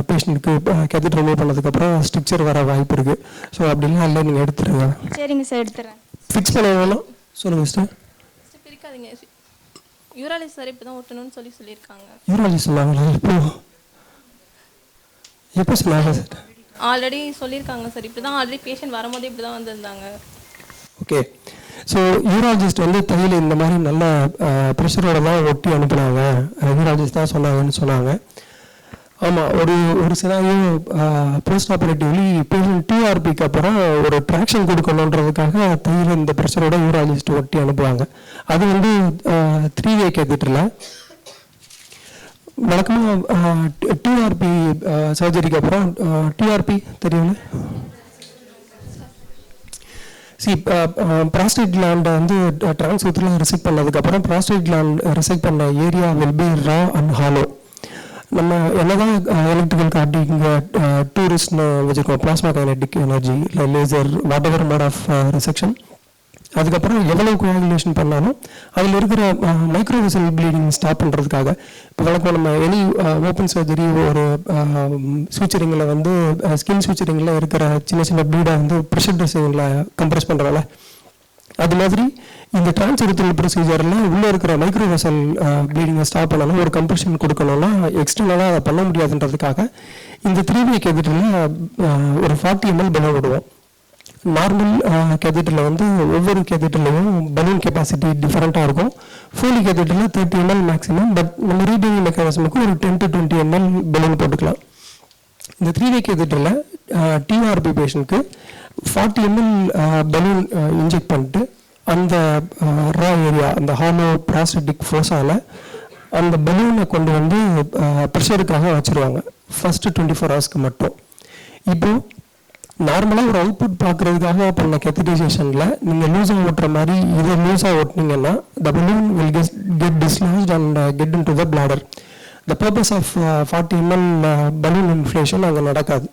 பேஷண்ட்டுக்கு கேத்தீட்டர் ரிமூவ் பண்ணதுக்கப்புறம் ஸ்ட்ரிக்சர் வர வாய்ப்பு இருக்குது. ஸோ அப்படிலாம் இல்லை, நீங்கள் எடுத்துருங்க. சரிங்க சார், எடுத்துறேன். ஃபிக்ஸ் பண்ண வேணும் சொல்லுங்கள் சிஸ்டர். பிரிக்காதீங்க, யூராலஜி சார் இப்போ தான் ஒட்டணும்னு சொல்லியிருக்காங்க. யூராலஜி சொன்னாங்களா? எப்போ சொன்னாங்க சார்? ஆல்ரெடி சொல்லியிருக்காங்க சார். இப்படி தான் ஆல்ரெடி பேஷண்ட் வரும்போது இப்படி தான் வந்திருந்தாங்க. ஓகே, ஸோ யூராலஜிஸ்ட் வந்து தையில் இந்த மாதிரி நல்ல ப்ரெஷரோட தான் ஒட்டி அனுப்புனாங்க, யூராலஜிஸ்ட் தான் சொன்னாங்கன்னு சொன்னாங்க. ஆமாம், ஒரு சினாரியோ போஸ்ட் ஆப்ரேட்டிவ்லி பேஷண்ட் 2RPக்கு அப்புறம் ஒரு ட்ராக்ஷன் கொடுக்கணுன்றதுக்காக தையில் இந்த ப்ரெஷரோட யூராலஜிஸ்ட் ஒட்டி அனுப்புவாங்க. அது வந்து 3-way கேத்தீட்டரில் வழக்கமாக 2RP சர்ஜரிக்கு அப்புறம் 2RP தெரியுங்க. ப்ராஸ்டேட் கிளாண்டை வந்து டிரான்ஸ்யூத்தில் ரிசெக்ட் பண்ணதுக்கப்புறம் ப்ராஸ்டேட் கிளாண்ட் ரிசெக்ட் பண்ண area will be raw and hollow. நம்ம என்னதான் எலக்ட்ரிக்கல் கார்டிங் டூரிஸ்ட்னு வச்சுருக்கோம், பிளாஸ்மா கைனடிக் எனர்ஜி இல்லை laser whatever mode of resection, அதுக்கப்புறம் எவ்வளோ கோஆகுலேஷன் பண்ணாலும் அதில் இருக்கிற மைக்ரோவெசல் ப்ளீடிங் ஸ்டாப் பண்ணுறதுக்காக இப்போ வழக்கம் நம்ம எனி ஓப்பன் சர்ஜரி ஒரு சூச்சரிங்கில் வந்து ஸ்கின் சூச்சரிங்கில் இருக்கிற சின்ன சின்ன ப்ளீடை வந்து ப்ரெஷர் ட்ரெஸ்ஸிங்கில் கம்ப்ரெஸ் பண்ணுறோம்ல, அது மாதிரி இந்த டிரான்ஸ்யூரல் ப்ரொசீஜரில் உள்ளே இருக்கிற மைக்ரோவெசல் ப்ளீடிங்கை ஸ்டாப் பண்ணணும், ஒரு கம்ப்ரெஷன் கொடுக்கணும்னா எக்ஸ்டர்னலாக அதை பண்ண முடியாதுன்றதுக்காக இந்த 3-way கேத்தீட்டரில் ஒரு 40 ml பலூன் விடுவோம். நார்மல் கேத்தீட்டரில் வந்து ஒவ்வொரு கேத்தீட்டர்லையும் பலூன் கெப்பாசிட்டி டிஃப்ரெண்ட்டாக இருக்கும். ஃபோலி கேத்தீட்டரில் 30 ml மேக்ஸிமம், பட் நம்ம ரீடிங் மெக்கானிசமுக்கு ஒரு 10 to 20 ml பலூன் போட்டுக்கலாம். இந்த 3-way கேத்தீட்டரில் TRP பேஷண்ட்க்கு 40 ml balloon inject பண்ணிட்டு அந்த ரா ஏரியா அந்த ஹாலோ ப்ராஸ்டட்டிக் ஃபோர்ஸால் அந்த பலூனை கொண்டு வந்து ப்ரெஷருக்காக வச்சுருவாங்க ஃபஸ்ட்டு 24 ஹவர்ஸ்க்கு மட்டும். இப்போது நார்மலாக ஒரு அவுட்புட் பார்க்குறதுக்காக பண்ண கேத்தடைசேஷனில் நீங்கள் லூஸாக ஓட்டுற மாதிரி இதை லூஸாக ஓட்டினீங்கன்னா the balloon will get dislodged and get into the bladder. The purpose of 40 ml balloon inflation அங்கே நடக்காது.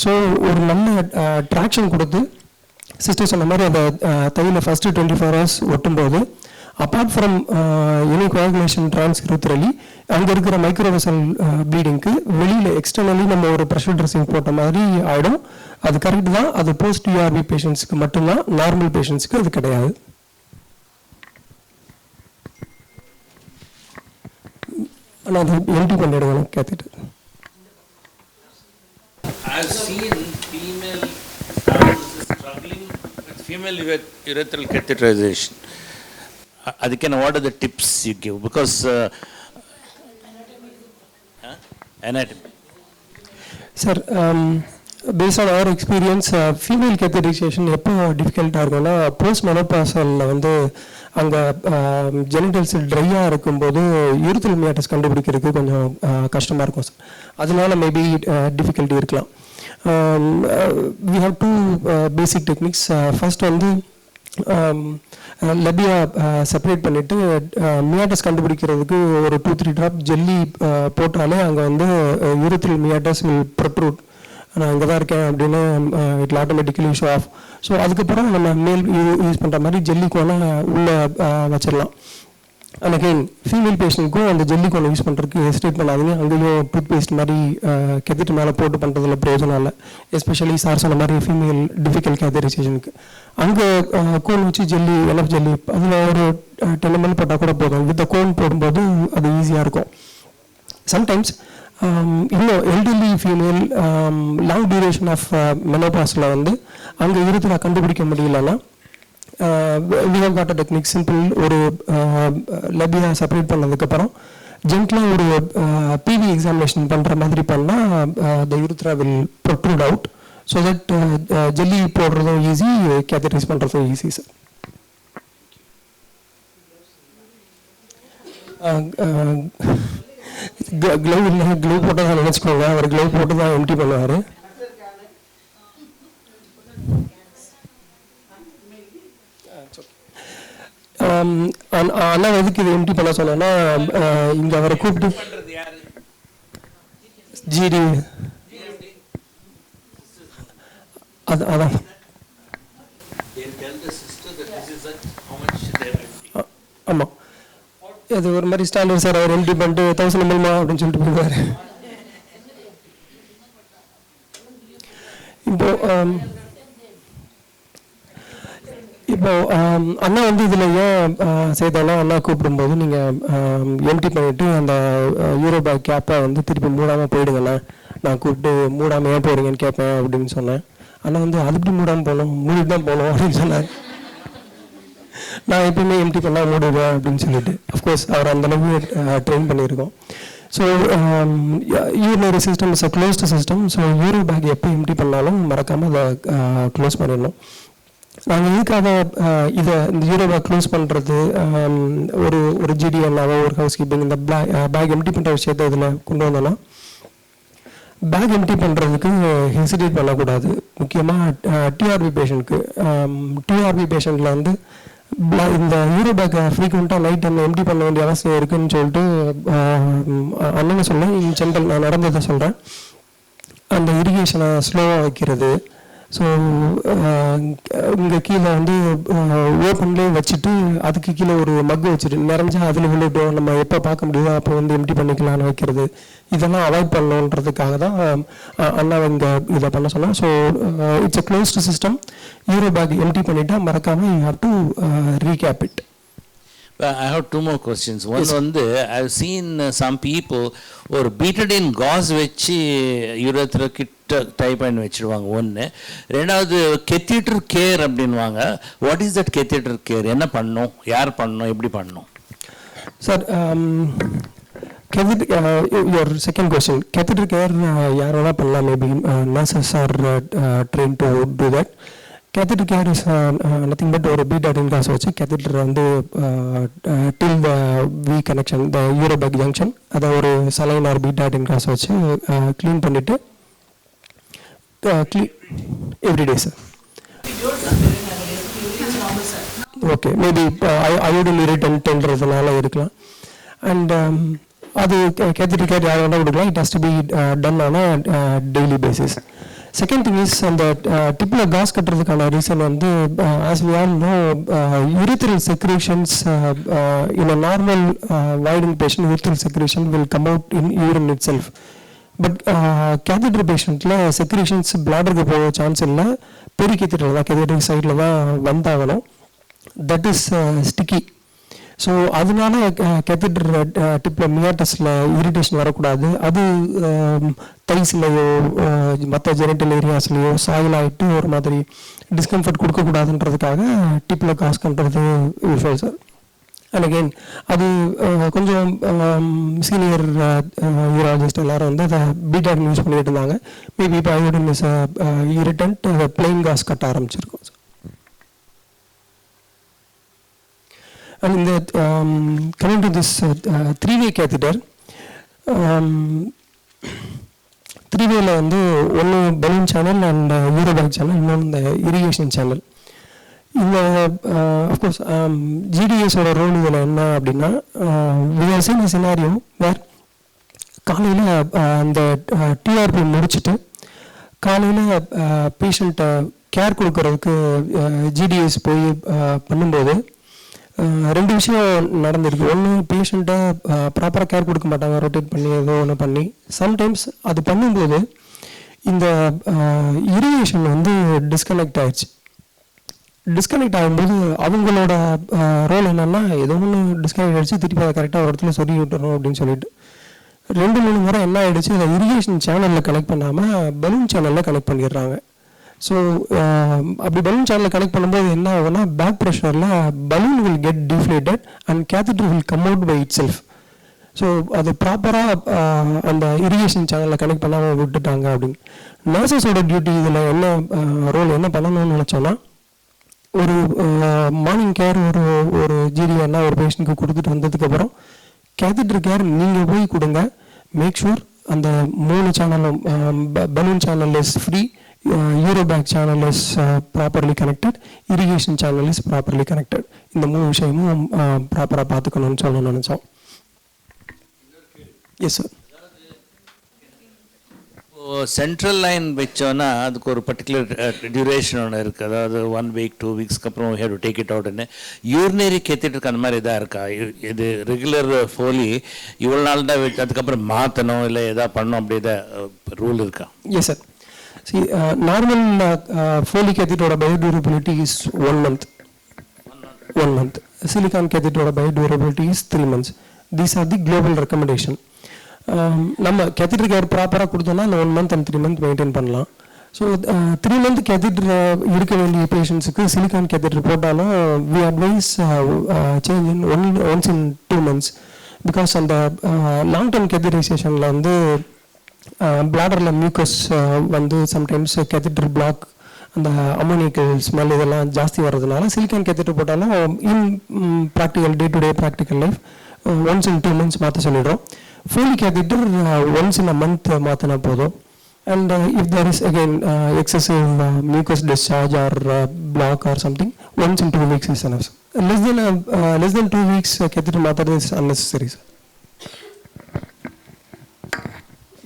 ஸோ ஒரு நல்ல ட்ராக்ஷன் கொடுத்து சிஸ்டர் சொன்ன மாதிரி அந்த தையில் ஃபஸ்ட்டு 24 ஹவர்ஸ் ஒட்டும்போது apart from any coagulation transurethrally அங்கே இருக்கிற மைக்ரோவெசல் ப்ளீடிங்க்கு வெளியில் எக்ஸ்டர்னலி நம்ம ஒரு ப்ரெஷர் ட்ரெஸ்ஸிங் போட்ட மாதிரி ஆகிடும். அது கரெக்ட் தான், அது போஸ்ட் URB பேஷண்ட்ஸ்க்கு மட்டும்தான், நார்மல் பேஷண்ட்ஸ்க்கு அது கிடையாது. ஆனால் அது எம்டி பண்ணிடுவேன் கேத்துட்டு. I've seen female staff struggling with female urethral catheterization. Adikana, what are the tips you give? Because anatomy. Sir, based on our experience, female catheterization எப்போ டிஃபிகல்ட்டாக இருக்கும்னா போஸ்ட் மெனோபாசலில் வந்து அங்கே ஜெனிட்டல்ஸ் ட்ரையாக இருக்கும்போது யூரித்ரல் மியாட்டஸ் கண்டுபிடிக்கிறதுக்கு கொஞ்சம் கஷ்டமாக இருக்கும் சார். அதனால மேபி டிஃபிகல்ட்டி இருக்கலாம். We have two basic techniques. First வந்து லெபியா செப்பரேட் பண்ணிவிட்டு மியாட்டஸ் கண்டுபிடிக்கிறதுக்கு ஒரு 2-3 ட்ராப் ஜெல்லி போட்டாலே அங்கே வந்து யூரித்ரல் மியாட்டஸ் வில் ப்ரொட்ரூட், நான் இங்கே தான் இருக்கேன் அப்படின்னு it automatically show off. So அதுக்கப்புறம் நம்ம மேல் யூஸ் பண்ணுற மாதிரி ஜெல்லி கோனை உள்ளே வச்சிடலாம். அண்ட் அகெயின் ஃபீமேல் பேஷண்ட்க்கும் அந்த ஜெல்லி கோனை யூஸ் பண்ணுறதுக்கு ஹெசிடேட் பண்ணாதீங்க. அங்கேயும் டூத் பேஸ்ட் மாதிரி கெத்திட்டு மேலே போட்டு பண்ணுறதுல பிரயோஜனம் இல்லை. எஸ்பெஷலி சார் சொன்ன மாதிரி ஃபீமேல் டிஃபிகல்ட் கேத்தரைசேஷனுக்கு அங்கே கோன் வச்சு ஜெல்லி எல்எஃப் ஜெல்லி அதில் ஒரு 10 ml போட்டால் கூட போதும். வித் கோன் போடும்போது அது ஈஸியாக இருக்கும். சம்டைம்ஸ் இன்னும் elderly female long duration of மெனோபாஸில் வந்து அங்கே இருத்துல கண்டுபிடிக்க முடியலன்னா we have got a technique, simple ஒரு லெபியா செப்பரேட் பண்ணதுக்கப்புறம் ஜென்ட்லாக ஒரு PV எக்ஸாமினேஷன் பண்ணுற மாதிரி பண்ணால் the urethra will protrude out so that jelly போடுறதும் ஈஸி, கேத்தரைஸ் பண்ணுறதும் ஈஸி சார். க்ளவ் இல்லை, க்ளவ் போட்டு தான் நினச்சிக்கோங்க, அவர் க்ளவ் போட்டு தான் எம்டி பண்ணுவார். அண்ணா எதுக்கு இது எம்டி பண்ண சொன்னா இங்கே அவரை கூப்பிட்டு ஜிடி அதான் ஆமாம், அது ஒரு மாதிரி ஸ்டாண்டர்ட் சார். அவர் எம்டி பண்ணிட்டு 1000 ml அப்படின்னு சொல்லிட்டு போயிடுவார். இப்போ அண்ணா வந்து இதில் ஏன் செய்தாலும் அண்ணா கூப்பிடும்போது நீங்கள் எம்டி பண்ணிவிட்டு அந்த யூரோ பேக் கேப்பை வந்து திருப்பி மூடாமல் போயிடுங்கண்ணா, நான் கூப்பிட்டு மூடாமல் ஏன் போகிறீங்கன்னு கேட்பேன் அப்படின்னு சொன்னேன். ஆனால் வந்து அது எப்படி மூடாமல் போகணும், மூடிட்டு தான் போகணும் அப்படின்னு சொன்னார். நான் எப்பயுமே எம்டி பண்ணால் மூடுவேன் அப்படின்னு சொல்லிட்டு. அஃப்கோர்ஸ் அவர் அந்தளவுக்கு ட்ரெயின் பண்ணியிருக்கோம். So urinary system is a closed system. So uro bag எப்போ எம்டி பண்ணாலும் மறக்காமல் அதை க்ளோஸ் பண்ணிடணும். நாங்கள் எதுக்காக இதை இந்த யூரோ பேக் க்ளோஸ் பண்ணுறது, ஒரு ஜிடிஎன்னாவோ ஒரு ஹவுஸ் கீப்பிங் இந்த பேக் எம்டி பண்ணுற விஷயத்தை இதில் கொண்டு வந்தோன்னா, பேக் எம்டி பண்ணுறதுக்கு ஹெசிடேட் பண்ணக்கூடாது. முக்கியமாக டிஆர்பி பேஷண்ட்க்கு. டிஆர்பி பேஷண்ட்டில் வந்து இந்த யூரோ பேக்கை ஃப்ரீக்வெண்ட்டாக நைட் டைம் எம்டி பண்ண வேண்டிய அவசியம் இருக்குதுன்னு சொல்லிட்டு அண்ணனை சொல்ல இன் ஜென்ரல் நான் நடந்ததை சொல்கிறேன். அந்த இரிகேஷனை ஸ்லோவாக வைக்கிறது. ஸோ இங்கே கீழே வந்து ஓப்பன்லேயே வச்சுட்டு அதுக்கு கீழே ஒரு மக்கு வச்சுட்டு நிறைஞ்சா அதில் விழுட்டோம், நம்ம எப்போ பார்க்க முடியுதோ அப்போ வந்து எம்டி பண்ணிக்கலான்னு வைக்கிறது, இதெல்லாம் அவாய்ட் பண்ணணுன்றதுக்காக தான் அண்ணா இங்கே இதை பண்ண சொன்னோம். So it's a closed system. Uro bag empty பண்ணிட்டா மறக்காமல் you have to recap it. I have two more questions. One வந்து I have seen some people ஒரு பீட்டடின் காஸ் வச்சு யூரேத்ரா கிட்ட டைப் பண்ணி வச்சுருவாங்க. ஒன்று. ரெண்டாவது கெத்தீட்டர் கேர் அப்படின்வாங்க. What is that catheter care? என்ன பண்ணணும், யார் பண்ணணும், எப்படி பண்ணணும்? Sir your second question, catheter care யார் வேணால் பண்ணலாம். Maybe nurses are trained to do that. Catheter care is nothing but ஒரு பீட்டாடின் காசு வச்சு கேத்தீட்டர் வந்து till the V connection, the urobag junction, அதை ஒரு சலைன் ஆர் பீட்டாடின் காசு வச்சு க்ளீன் பண்ணிவிட்டு everyday sir. Okay, maybe iodine இரிட்டன்ட்ன்றதுனால இருக்கலாம். அண்ட் அது கேத்தீட்டர் கேர் யார் வேணால் கொடுக்கலாம். It has to be done on a daily basis. Second thing is அந்த டிப்பில் காஸ் கட்டுறதுக்கான ரீசன் வந்து as we all know urethral secretions in a normal widening patient, urethral secretion will come out in urine itself. But catheter பேஷண்ட்டில் secretions பிளாடருக்கு போக chance இல்லை. பெரிய கேத்தீட்டர் தான், கேத்தீட்டர் சைடில் தான் வந்தாகணும். That is sticky. ஸோ அதனால கேத்தீட்டர் டிப்பில் மியாட்டஸில் இரிட்டேஷன் வரக்கூடாது. அது தைஸ்லையோ மற்ற ஜெனிட்டல் ஏரியாஸ்லையோ சாயில் ஆகிட்டு ஒரு மாதிரி டிஸ்கம்ஃபர்ட் கொடுக்கக்கூடாதுன்றதுக்காக டிப்பில் காஸ் பண்ணுறது யூஸ்வல் சார். அண்ட் அகெயின் அது கொஞ்சம் சீனியர் யூராலஜிஸ்ட் எல்லாரும் வந்து அதை பீட்டாடின் யூஸ் பண்ணிட்டு இருந்தாங்க. மேபி இப்போ iodine is irritant plain gauze கட்ட ஆரம்பிச்சிருக்கோம் sir. And in the coming to this three-way catheter, three-wayல வந்து ஒன்று balloon channel and uro bag channel, இன்னொன்று இந்த இரிகேஷன் சேனல். இந்த அஃப்கோர்ஸ் ஜிடிஎஸோட ரோல் இதில் என்ன அப்படின்னா, we are seeing a scenario where காலையில் அந்த டிஆர்பி முடிச்சுட்டு காலையில் பேஷண்ட்டை கேர் கொடுக்கறதுக்கு ஜிடிஎஸ் போய் பண்ணும்போது ரெண்டு விஷயம் நடந்திருக்கு. ஒன்று, பேஷண்ட்டை ப்ராப்பராக கேர் கொடுக்க மாட்டாங்க, ரொட்டேட் பண்ணி ஏதோ ஒன்று பண்ணி. சம்டைம்ஸ் அது பண்ணும்போது இந்த இரிகேஷன் வந்து டிஸ்கனெக்ட் ஆயிடுச்சு. டிஸ்கனெக்ட் ஆகும்போது அவங்களோட ரோல் என்னென்னா, ஏதோ ஒன்று டிஸ்கனெக்ட் ஆகிடுச்சு, திருப்பி அதை கரெக்டாக ஒரு இடத்துல சொல்லி விட்டுறோம் அப்படின்னு சொல்லிட்டு 2-3 முறை என்ன ஆகிடுச்சு, அதை இரிகேஷன் சேனலில் கனெக்ட் பண்ணாமல் பலூன் சேனலில் கனெக்ட் பண்ணிடுறாங்க. ஸோ அப்படி பலூன் சேனலில் கனெக்ட் பண்ணும்போது என்ன ஆகும்னா, பேக் ப்ரெஷரில் balloon will get deflated and catheter will come out by itself. So அது ப்ராப்பராக அந்த இரிகேஷன் சேனலில் கனெக்ட் பண்ணாமல் விட்டுட்டாங்க அப்படின்னு. நர்சஸோட டியூட்டி இதில் என்ன ரோல் என்ன பண்ணணும்னு நினச்சோன்னா, ஒரு மார்னிங் கேர் ஒரு ஜிடிஎன்னா ஒரு பேஷண்ட்டுக்கு கொடுத்துட்டு வந்ததுக்கப்புறம் கேத்தீட்டர் கேர் நீங்கள் போய் கொடுங்க. மேக் ஷூர் அந்த 3 சேனலும் balloon channel is free, Urobag channel is properly connected, irrigation channel is properly connected. இந்த 3 விஷயமும் ப்ராப்பராக பார்த்துக்கணும்னு சொல்லணும்னு நினச்சோம். Yes sir. சென்ட்ரல் லைன் வச்சோன்னா அதுக்கு ஒரு பர்டிகுலர் டியூரேஷன் ஒன்று இருக்குது. அதாவது 1 week 2 weeksக்கு அப்புறம் we have to take it out. Urinary கேத்தீட்டருக்கு அந்த மாதிரி இதாக இருக்கா? இது ரெகுலர் ஃபோலி இவ்வளோ நாள் தான் வச்சு அதுக்கப்புறம் மாற்றணும் இல்லை எதாவது பண்ணணும், அப்படி எதாவது ரூல் இருக்கா? Yes sir. See, normal Foley catheter biodurability is 1 month. 1 month. Silicone catheter biodurability is 3 months. These are the global recommendation. நம்ம கேத்தீட்டர் கேர் ப்ராப்பராக கொடுத்தோம்னா அந்த 1 month and 3 month மெயின்டைன் பண்ணலாம். ஸோ 3 month கேத்தீட்டர் இருக்க வேண்டிய பேஷண்ட்ஸுக்கு சிலிக்கான் கேத்தீட்டர் போட்டாலும் we advise change in once in 2 months. Because அந்த லாங் டர்ம் கேத்தீட்டரைசேஷனில் வந்து பிளாடரில் மியூக்கஸ் வந்து சம்டைம்ஸ் கேத்தீட்டர் பிளாக், அந்த அமோனியல் ஸ்மெல் இதெல்லாம் ஜாஸ்தி வர்றதுனால சிலிக்கான் கேத்தீட்டர் போட்டாலும் in practical day to day practical life once in 2 months மாற்ற சொல்லிடுறோம். Foley catheter once in a month மாற்றினா போதும். And if there is again excessive mucus discharge or block or something, once in 2 weeks is enough. Less than 2 weeks catheter method is unnecessary.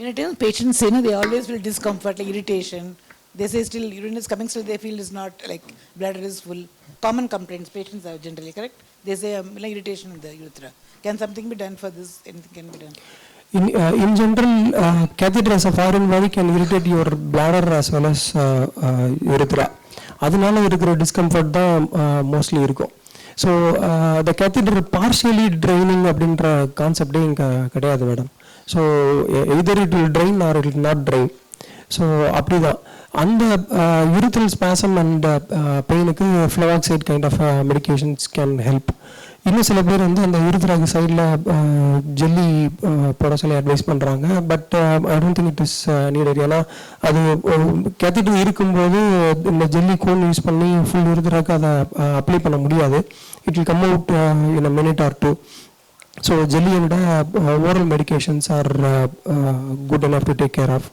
Many times patients say they always feel discomfort, like irritation. They say still urine is coming, still they feel is not like bladder is full. Common complaints patients are generally, correct? They say like irritation in the urethra. Can something be done for this? Anything can be done? In general, catheter as a foreign body can irritate your bladder as well as urethra. அதனால இருக்கிற discomfort தான் mostly இருக்கும். So the catheter partially draining அப்படின்ற கான்செப்டே இங்கே கிடையாது madam. So either it will drain or it will not drain. So அப்படி தான் அந்த urethral spasm and பெயினுக்கு flavoxate kind of medications can help. இன்னும் சில பேர் வந்து அந்த யூரித்ராக்கு சைடில் ஜெல்லி போட சொல்லி அட்வைஸ் பண்ணுறாங்க. But I don't think it is needed. ஏன்னா அது கேத்தீட்டர் இருக்கும்போது இந்த ஜெல்லி கோன் யூஸ் பண்ணி ஃபுல் யூரித்ராக்கு அதை அப்ளை பண்ண முடியாது. It will come out in a minute or 2. So ஜெல்லியை விட oral medications are good enough to take care of.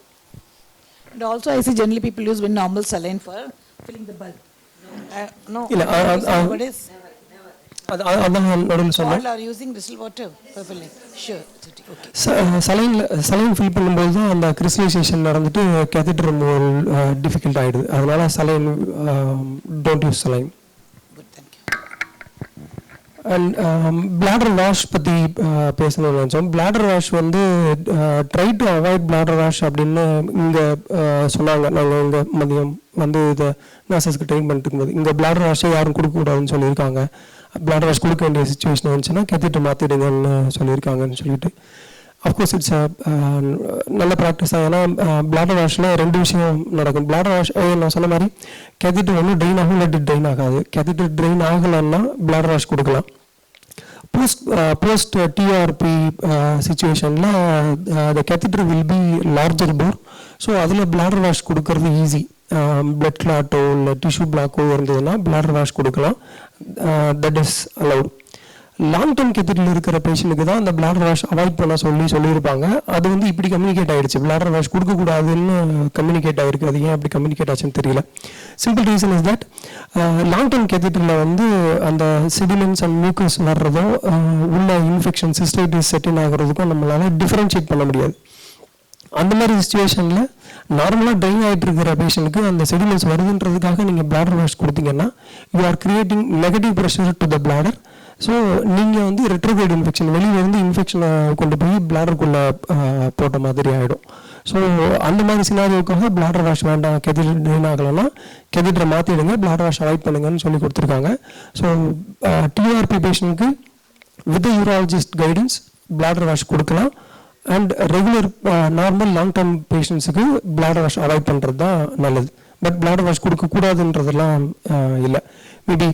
And also I see generally people use when normal saline for filling the bulb. No. இல்லை அதான் நடுவில் சொன்னேன். All are using distilled water for filling. Sure. Okay. Saline fill பண்ணும்போது தான் அந்த crystallisation நடந்துட்டு கேத்தீட்டர் removal difficult ஆகிடுது. அதனால saline don't use saline. And bladder wash பற்றி பேசணும்னு நினச்சோம். பிளாடர் வாஷ் வந்து try to avoid bladder wash அப்படின்னு இங்கே சொன்னாங்க. நாங்கள் இங்கே மதியம் வந்து இதை நர்சஸ்க்கு ட்ரெயின் பண்ணிட்டு இருக்கும்போது இங்கே பிளாடர் வாஷை யாரும் கொடுக்கக்கூடாதுன்னு சொல்லியிருக்காங்க. பிளாடர் வாஷ் கொடுக்க வேண்டிய சுச்சுவேஷன் வந்துச்சுன்னா கேத்தீட்டர் மாற்றிடுங்கன்னு சொல்லியிருக்காங்கன்னு சொல்லிட்டு. அஃப்கோர்ஸ் இட்ஸ் நல்ல ப்ராக்டிஸ் தான். ஏன்னா பிளாடர் வாஷில் 2 விஷயம் நடக்கும். பிளாடர் வாஷ் நான் சொன்ன மாதிரி கேத்தீட்டர் ஒன்றும் ட்ரெயின் ஆகும், இல்லாட்டி ட்ரெயின் ஆகாது. கேத்தீட்டர் ட்ரெயின் ஆகலைன்னா பிளாடர் வாஷ் கொடுக்கலாம். போஸ்ட் டிஆர்பி சுச்சுவேஷனில் the catheter will be larger bore. So அதில் பிளாடர் வாஷ் கொடுக்கறது ஈஸி. பிளட் கிளாட்டோ இல்லை டிஷ்யூ பிளாக்கோ இருந்ததுன்னா பிளாடர் வாஷ் கொடுக்கலாம். That is allowed. Long term கேத்தீட்டரில் இருக்கிற பேஷண்ட்டுக்கு தான் அந்த பிளாடர் வாஷ் அவாய்ட் பண்ண சொல்லியிருப்பாங்க. அது வந்து இப்படி கம்யூனிகேட் ஆகிடுச்சு. பிளாடர் வாஷ் கொடுக்கக்கூடாதுன்னு கம்யூனிகேட் ஆகிருக்கு. அது ஏன் அப்படி கம்யூனிகேட் ஆச்சுன்னு தெரியல. Simple reason is that long term கேத்தீட்டரில் வந்து அந்த செடிமெண்ட்ஸ் அண்ட் மியூக்கஸ் வர்றதும் உள்ள இன்ஃபெக்ஷன் சிஸ்டைட்டிஸ் செட்டின் ஆகிறதுக்கும் நம்மளால டிஃபரன்ஷியேட் பண்ண முடியாது. அந்த மாதிரி சுச்சுவேஷனில் நார்மலாக ட்ரைன் ஆகிட்டு இருக்கிற பேஷண்ட்டுக்கு அந்த செடிமெண்ட்ஸ் வருதுன்றதுக்காக நீங்கள் பிளாடர் வாஷ் கொடுத்தீங்கன்னா you are creating negative pressure to the bladder. So நீங்கள் வந்து ரெட்ரோகிரேட் இன்ஃபெக்ஷன் வெளியில் இருந்து இன்ஃபெக்ஷனை கொண்டு போய் பிளாடருக்குள்ளே போட்ட மாதிரி ஆகிடும். ஸோ அந்த மாதிரி சினாரியோக்காக பிளாடர் வாஷ் வேண்டாம், கேத்தீட்டர் ட்ரெயின் ஆகலைன்னா கேத்தீட்டரை மாற்றிடுங்க, பிளாடர் வாஷ் அவாய்ட் பண்ணுங்கன்னு சொல்லி கொடுத்துருக்காங்க. ஸோ டிஆர்பி பேஷண்ட்டுக்கு with urologist guidance bladder wash கொடுக்கலாம். And regular normal long term பேஷண்ட்ஸுக்கு பிளாடர் வாஷ் அவாய்ட் பண்ணுறது தான் நல்லது. பட் பிளாடர் வாஷ் கொடுக்கக்கூடாதுன்றதெல்லாம் இல்லை. மேபி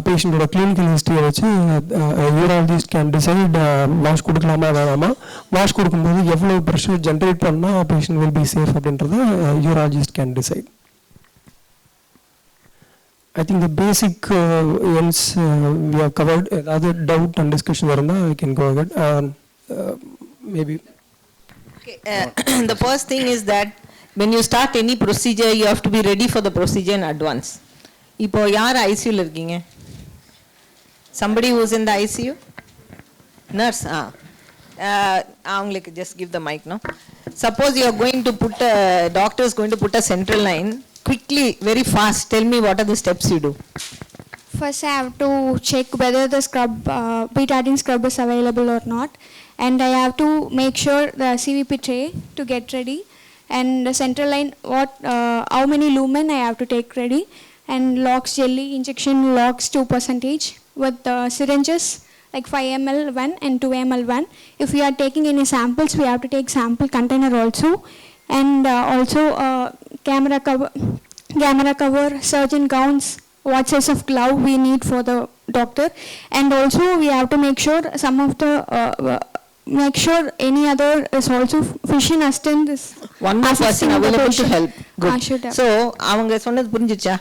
பேஷண்ட்டோட கிளினிக்கல் ஹிஸ்ட்ரியை வச்சு யூராலஜிஸ்ட் கேன் டிசைட் வாஷ் கொடுக்கலாமா வேணாமா, வாஷ் கொடுக்கும்போது எவ்வளோ ப்ரெஷர் ஜென்ரேட் பண்ணால் பேஷண்ட் வில் பி சேஃப் அப்படின்றத urologist can decide. I think the basic ends we have covered. ஏதாவது டவுட் அண்ட் டிஸ்கஷன் இருந்தால் I can go ahead. Maybe. Okay. The first thing is that when you start any procedure, you have to be ready for the procedure in advance. இப்போ யார் ஐசியூவில் இருக்கீங்க? Somebody who is in the ICU? Nurse. அவங்களுக்கு just give the mic, no? Suppose you are going to put doctor is going to put a central line. Quickly, very fast, tell me what are the steps you do. First, I have to check whether the scrub, betadine scrub is available or not. And I have to make sure the CVP tray to get ready. And the central line, how many lumen I have to take ready. And lox jelly, injection lox 2% with syringes like 5 ml one and 2 ml one. If we are taking any samples, we have to take sample container also, and also camera cover, surgeon gowns, what size of glove we need for the doctor, and also we have to make sure any other is also physician assistant is one more person available to help. Good. should have. So அவங்க சொன்னது புரிஞ்சுச்சா?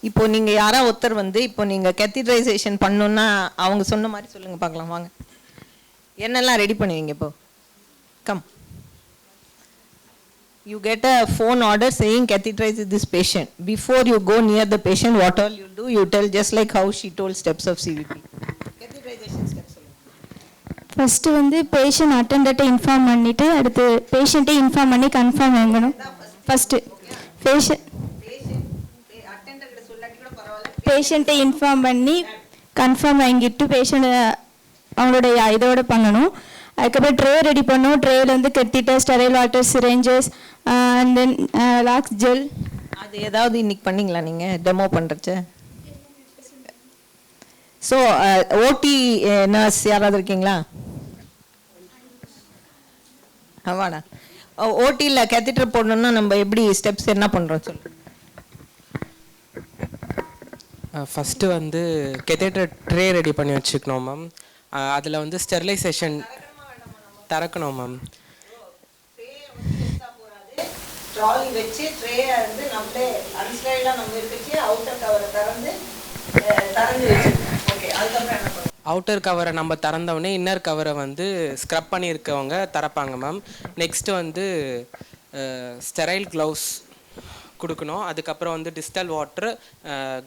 இப்போ நீங்க யாரா ஒருத்தர் வந்து இப்போ நீங்க கேத்தீட்ரைசேஷன் பண்ணனும்னா அவங்க சொன்ன மாதிரி சொல்லுங்க பார்க்கலாம் வாங்க. என்னெல்லாம் ரெடி பண்ணுவீங்க இப்போ? Come. You get a phone order saying catheterize this patient. Before you go near the patient, what all you do, you tell just like how she told steps of CVP. Catheterization steps. First வந்து patient அட்டெண்டர்கிட்ட inform பண்ணிவிட்டு அடுத்து பேஷண்ட்டை inform பண்ணி confirm வாங்கணும். First பேஷண்ட்டை inform பண்ணி confirm வாங்கிட்டு பேஷண்ட்டை அவங்களுடைய இதோட பண்ணணும். அதுக்கப்புறம் ட்ரே ரெடி பண்ணணும். ட்ரேயில் வந்து catheter, sterile water, syringes and then Lox gel. அது ஏதாவது இன்னைக்கு பண்ணீங்களா நீங்கள் டெமோ பண்ணுறச்ச? ஸோ ஓடி நர்ஸ் யாராவது இருக்கீங்களா? வாடா. ஓடியில் கேத்தீட்டர் போடணும்னா நம்ம எப்படி ஸ்டெப்ஸ் என்ன பண்ணுறோம் சொல்லு. ஃபஸ்ட்டு வந்து கெத்தேட்டர் ட்ரே ரெடி பண்ணி வச்சுக்கணும் மேம். அதில் வந்து ஸ்டெரிலைசேஷன் திறக்கணும் மேம். ட்ராலி வச்சு ட்ரே வந்து நம்மளே அன்ஸ்டைலாக நம்ம இருக்குச்சு அவுட்டர் கவரை திறந்து வச்சு. ஓகே, அதுக்கப்புறம் என்ன பண்ணுவோம்? அவுட்டர் கவரை நம்ம திறந்தவுடனே இன்னர் கவரை வந்து ஸ்க்ரப் பண்ணியிருக்கவங்க திறப்பாங்க மேம். நெக்ஸ்ட்டு வந்து ஸ்டெரைல் க்ளவுஸ் கொடுக்கணும். அதுக்கப்புறம் வந்து distilled water,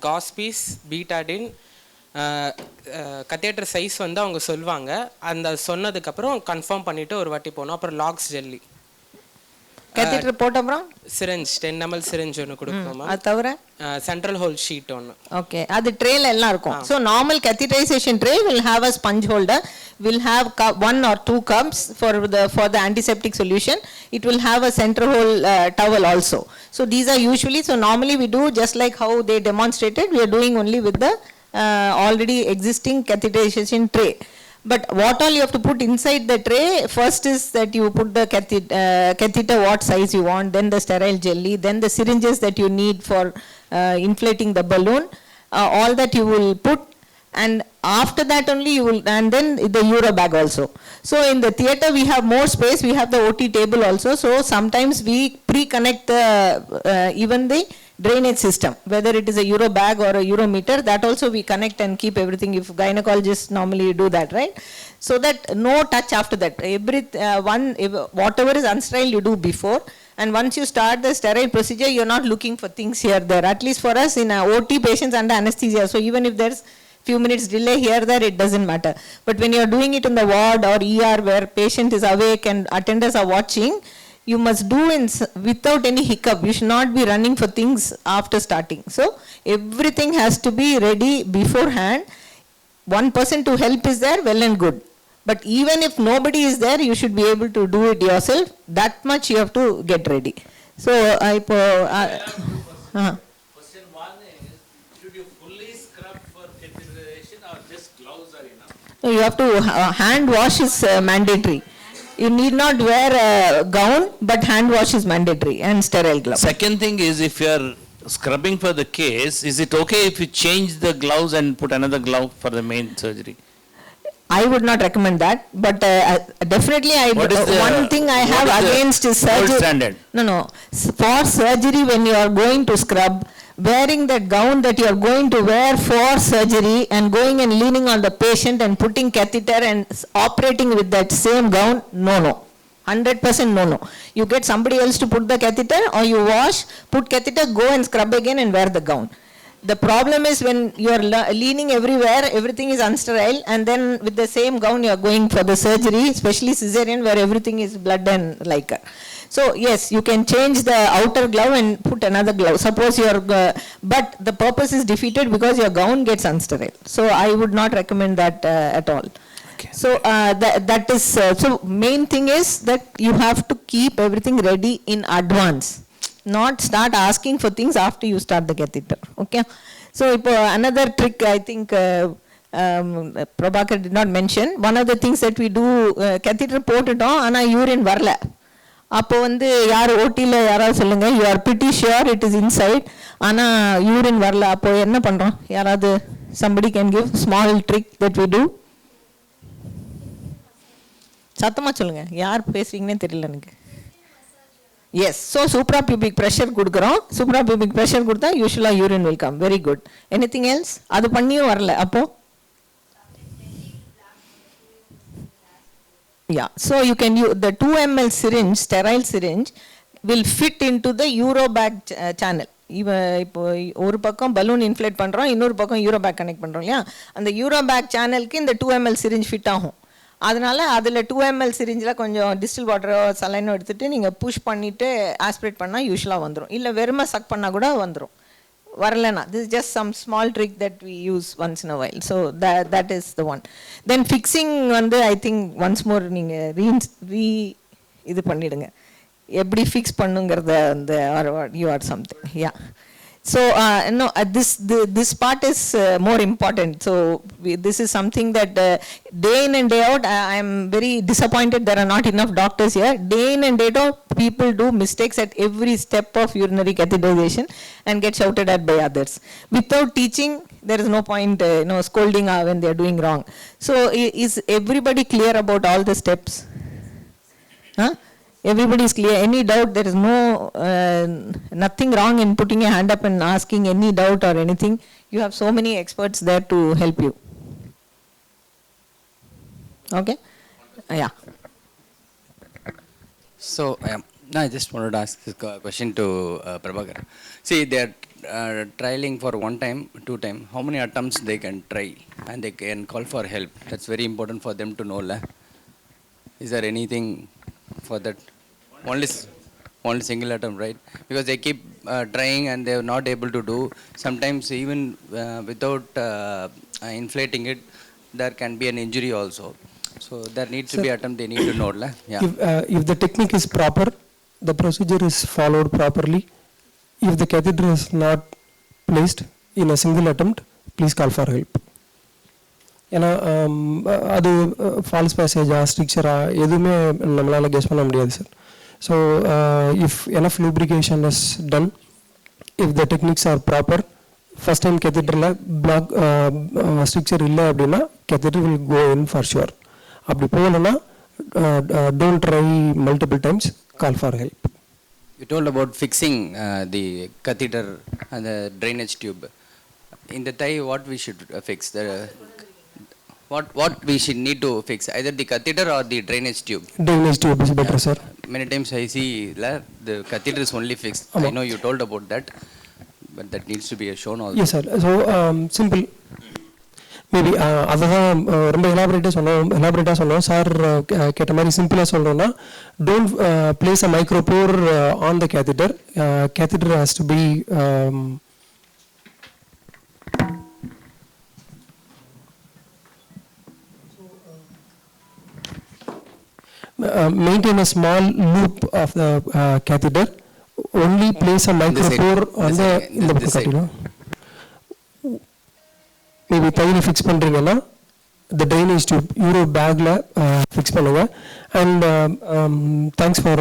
gauze piece, Betadine, catheter size வந்து அவங்க சொல்லுவாங்க. அந்த சொன்னதுக்கப்புறம் கன்ஃபார்ம் பண்ணிவிட்டு ஒரு வாட்டி போகணும். அப்புறம் லாக்ஸ் ஜெல்லி, கேத்தீட்டர் போட்ட அப்புறம் சிரஞ்ச் 10 ml சிரஞ்ச் ஒன்று கொடுக்கணும். அது தவிர சென்ட்ரல் ஹோல் ஷீட் ஒன்று. ஓகே, அது ட்ரேல எல்லாம் இருக்கும். So normal catheterization tray will have a sponge holder, will have 1 or 2 cups for the antiseptic solution. It will have a center hole towel also. So these are usually, so normally we do just like how they demonstrated, we are doing only with the already existing catheterization tray. But what all you have to put inside the tray, first is that you put the catheter what size you want, then the sterile jelly, then the syringes that you need for inflating the balloon, all that you will put, and after that only you will, and then the Euro bag also. So in the theater we have more space, we have the OT table also, so sometimes we pre-connect even the drainage system, whether it is a Euro bag or a Eurometer, that also we connect and keep everything. If gynecologists normally do that, right? So that no touch after that. Whatever is unsterile you do before, and once you start the sterile procedure, you're not looking for things here, there. At least for us in OT patients under anesthesia, so even if there's few minutes delay here, there, it doesn't matter. But when you're doing it in the ward or ER where patient is awake and attendants are watching, you must do without any hiccup. You should not be running for things after starting. So everything has to be ready beforehand. One person to help is there, well and good. But even if nobody is there, you should be able to do it yourself. That much you have to get ready. So Question 1 is, should you fully scrub for catheterization or just gloves are enough? You have to hand wash is mandatory. You need not wear a gown, but hand wash is mandatory and sterile gloves. Second thing is, if you are scrubbing for the case, is it okay if you change the gloves and put another glove for the main surgery? I would not recommend that, but definitely one thing I have against is surgery. Standard? No. For surgery, when you are going to scrub, wearing that gown that you are going to wear for surgery and going and leaning on the patient and putting catheter and operating with that same gown, no. 100% no. You get somebody else to put the catheter, or you wash, put catheter, go and scrub again and wear the gown. The problem is when you are leaning everywhere, everything is unsterile, and then with the same gown you are going for the surgery, especially cesarean where everything is blood and liquor. So yes, you can change the outer glove and put another glove. Suppose you are, but the purpose is defeated because your gown gets unsterile. So I would not recommend that at all. Okay. So that is, so main thing is that you have to keep everything ready in advance. Not start asking for things after you start the catheter. Okay. So another trick I think Prabhakar did not mention. One of the things that we do, catheter போட்டுட்டோம் ஆனால் urine வரல. அப்போ வந்து யார் ஓட்டியில் யாராவது சொல்லுங்கள், you are pretty sure it is inside, ஆனால் urine வரல. அப்போ என்ன பண்ணுறோம்? யாராவது somebody can give small trick that we do? சத்தமாக சொல்லுங்கள், யார் பேசுறீங்கன்னே தெரியல எனக்கு. எஸ், ஸோ சூப்ராபியூபிக் ப்ரெஷர் கொடுக்குறோம். சூப்ராபியூபிக் ப்ரெஷர் கொடுத்தா யூஸ்வலாக urine will come. Very good. Anything else? அது பண்ணியும் வரல அப்போது? Yeah, so you can use the 2 ml syringe, sterile syringe will fit into the urobag channel. இப்போ ஒரு பக்கம் பலூன் இன்ஃப்ளேட் பண்ணுறோம், இன்னொரு பக்கம் யூரோபேக் கனெக்ட் பண்ணுறோம் இல்லையா, அந்த யூரோபேக் சேனலுக்கு இந்த 2 ml syringe ஃபிட் ஆகும். அதனால் அதில் 2 ml சிரிஞ்சில் கொஞ்சம் டிஸ்டில் வாட்டரோ சலைனோ எடுத்துகிட்டு நீங்கள் புஷ் பண்ணிவிட்டு ஆஸ்பிரேட் பண்ணால் யூஸ்வலாக வந்துடும். இல்லை வெறுமை சக் பண்ணால் கூட வந்துடும். வரலனா this is just some small trick that we use once in a while. So that is the one. Then fixing வந்து I think once more நீங்கள் இது பண்ணிடுங்க, எப்படி ஃபிக்ஸ் பண்ணுங்கிறத வந்து you are something. Yeah. So no, this part is more important. So this is something that day in and day out I am very disappointed there are not enough doctors here. Day in and day out people do mistakes at every step of urinary catheterization and get shouted at by others. Without teaching there is no point scolding when they are doing wrong. So is everybody clear about all the steps? Huh? Everybody is clear. Any doubt? There is no nothing wrong in putting your hand up and asking any doubt or anything. You have so many experts there to help you. Okay? Yeah. So I just wanted to ask this question to Prabhakar. See, they are trialing for 1 time, 2 time. How many attempts they can try and they can call for help? That's very important for them to know. Is there anything for that? Only single attempt, right? Because they keep trying and they are not able to do. Sometimes even without inflating it, there can be an injury also. So there needs to be attempt. They need to know. Yeah. If the technique is proper, the procedure is followed properly. If the catheter is not placed in a single attempt, please call for help. ஏன்னா அது falls பேசேஜா ஸ்ட்ரிக்சரா எதுவுமே நம்மளால் guess பண்ண முடியாது sir. So if enough lubrication is done, if the techniques are proper, first time கெத்தெட்டரில் block stricture இல்லை அப்படின்னா catheter will go in for sure. அப்படி போகலன்னா don't try multiple times, call for help. You told about fixing the catheter and the drainage tube. In the thigh, what we should fix? What we should need to fix? Either the catheter or the drainage tube? Drainage tube is better, sir. Many times I see the catheter is only fixed. I know you told about that, but that needs to be shown also. Yes, sir. So, simple. Maybe அதை தான் ரொம்ப எலாபரேட்டாக சொன்னோம் sir. கேட்ட மாதிரி சிம்பிளாக சொல்கிறோன்னா, don't place a micropore on the catheter. Catheter has to be maintain a small loop of the catheter. Only place a micropore on the catheter. Maybe தைல fix பண்றீங்கன்னா the drainage tube euro bagல fix பண்ணுங்க. And thanks for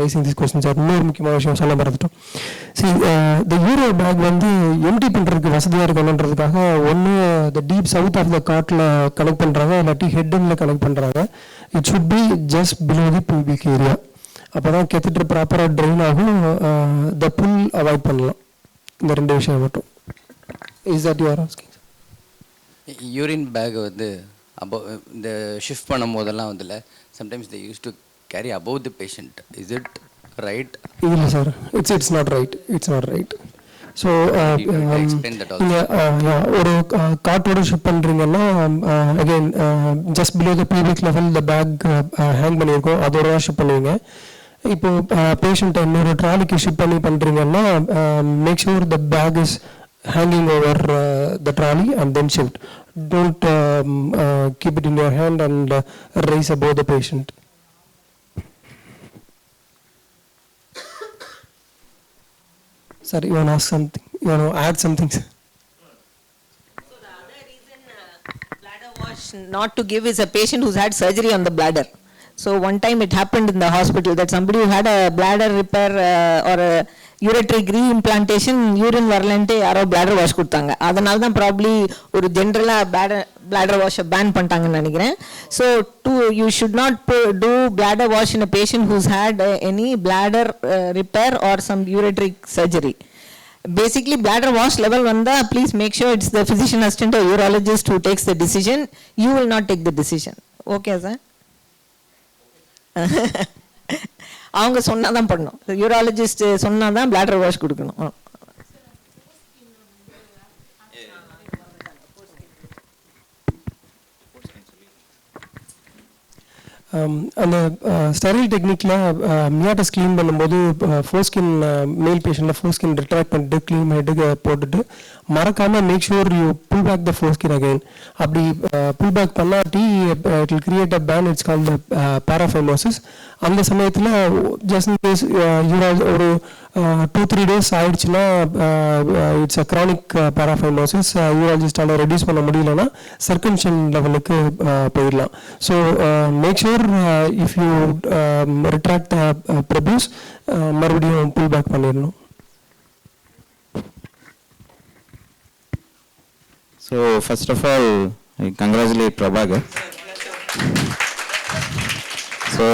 raising this question sir. இன்னொரு முக்கியமான விஷயம் சொல்ல மறந்துட்டோம். See, the euro bag வந்து empty பண்றதுக்கு வசதியா இருக்கணும்ன்றதுக்காக ஒன்று the deep south of the காட்ல கனெக்ட் பண்றாங்க, இல்லாட்டி ஹெட் எண்ட்ல கனெக்ட் பண்றாங்க. It should be just below the pubic area. அப்பதான் கேத்தெட்டர் ப்ராப்பராக ட்ரெயின் ஆகும், the pull அவாய்ட் பண்ணலாம். இந்த ரெண்டு விஷயம் மட்டும். Is that you are asking? Urine bag வந்து above இந்த ஷிஃப்ட் பண்ணும் போதெல்லாம் வந்துல sometimes they used to carry above the patient. Is it right? இல்லை sir, it's not right. It's not right. So ஒரு காட்டோட ஷிஃப்ட் பண்ணுறீங்கன்னா again just below the pubic level the bag hang பண்ணியிருக்கோம், அதோட ஷிஃப்ட் பண்ணுவீங்க. இப்போ பேஷண்ட்டை இன்னொரு ட்ராலிக்கு ஷிஃப்ட் பண்ணுறீங்கன்னா make sure the bag is hanging over the trolley and then shift. Don't keep it in your hand and raise above the patient. Sorry, you want to ask something? You want to add something? So the other reason wash not to give is a patient who's had surgery on the bladder. So one time it happened in the hospital that somebody who had a bladder repair or a ureteric reimplantation, urine வரலன்ட்டு யாரோ bladder wash கொடுத்தாங்க. அதனால தான் probably ஒரு ஜென்ரலாக bladder wash ban பண்ணிட்டாங்கன்னு நினைக்கிறேன். So you should not do bladder wash in a patient who's had any bladder repair or some ureteric surgery. Basically bladder wash level vanda, please make sure it's the physician assistant or urologist who takes the decision. You will not take the decision. Okay sir? அவங்க சொன்னாதான் பண்ணணும். Urologist சொன்னாதான் bladder wash கொடுக்கணும். அந்த sterile டெக்னிக்கில் meatus clean பண்ணும்போது ஃபோர்ஸ்கின் மேல் பேஷண்ட்டில் ஃபோர்ஸ்கின் retract பண்ணிட்டு clean பண்ணிட்டு போட்டுட்டு மறக்காமல் make sure you pull back the foreskin again. அப்படி புல் பேக் பண்ணாட்டி it will create a pain, it's called paraphimosis. அந்த சமயத்தில் ஜஸ்ட் இன் கேஸ் ஒரு 2-3 days ஆயிடுச்சுன்னா இட்ஸ் அ க்ரானிக் பேராஃபைமோசிஸ். யூராலஜிஸ்டால் ரெடியூஸ் பண்ண முடியலன்னா சர்க்கம்ஷன் லெவலுக்கு போயிடலாம். So make sure if you retract produce மறுபடியும் புல் பேக் பண்ணிடணும். So first of all, I congratulate Prabhakar. So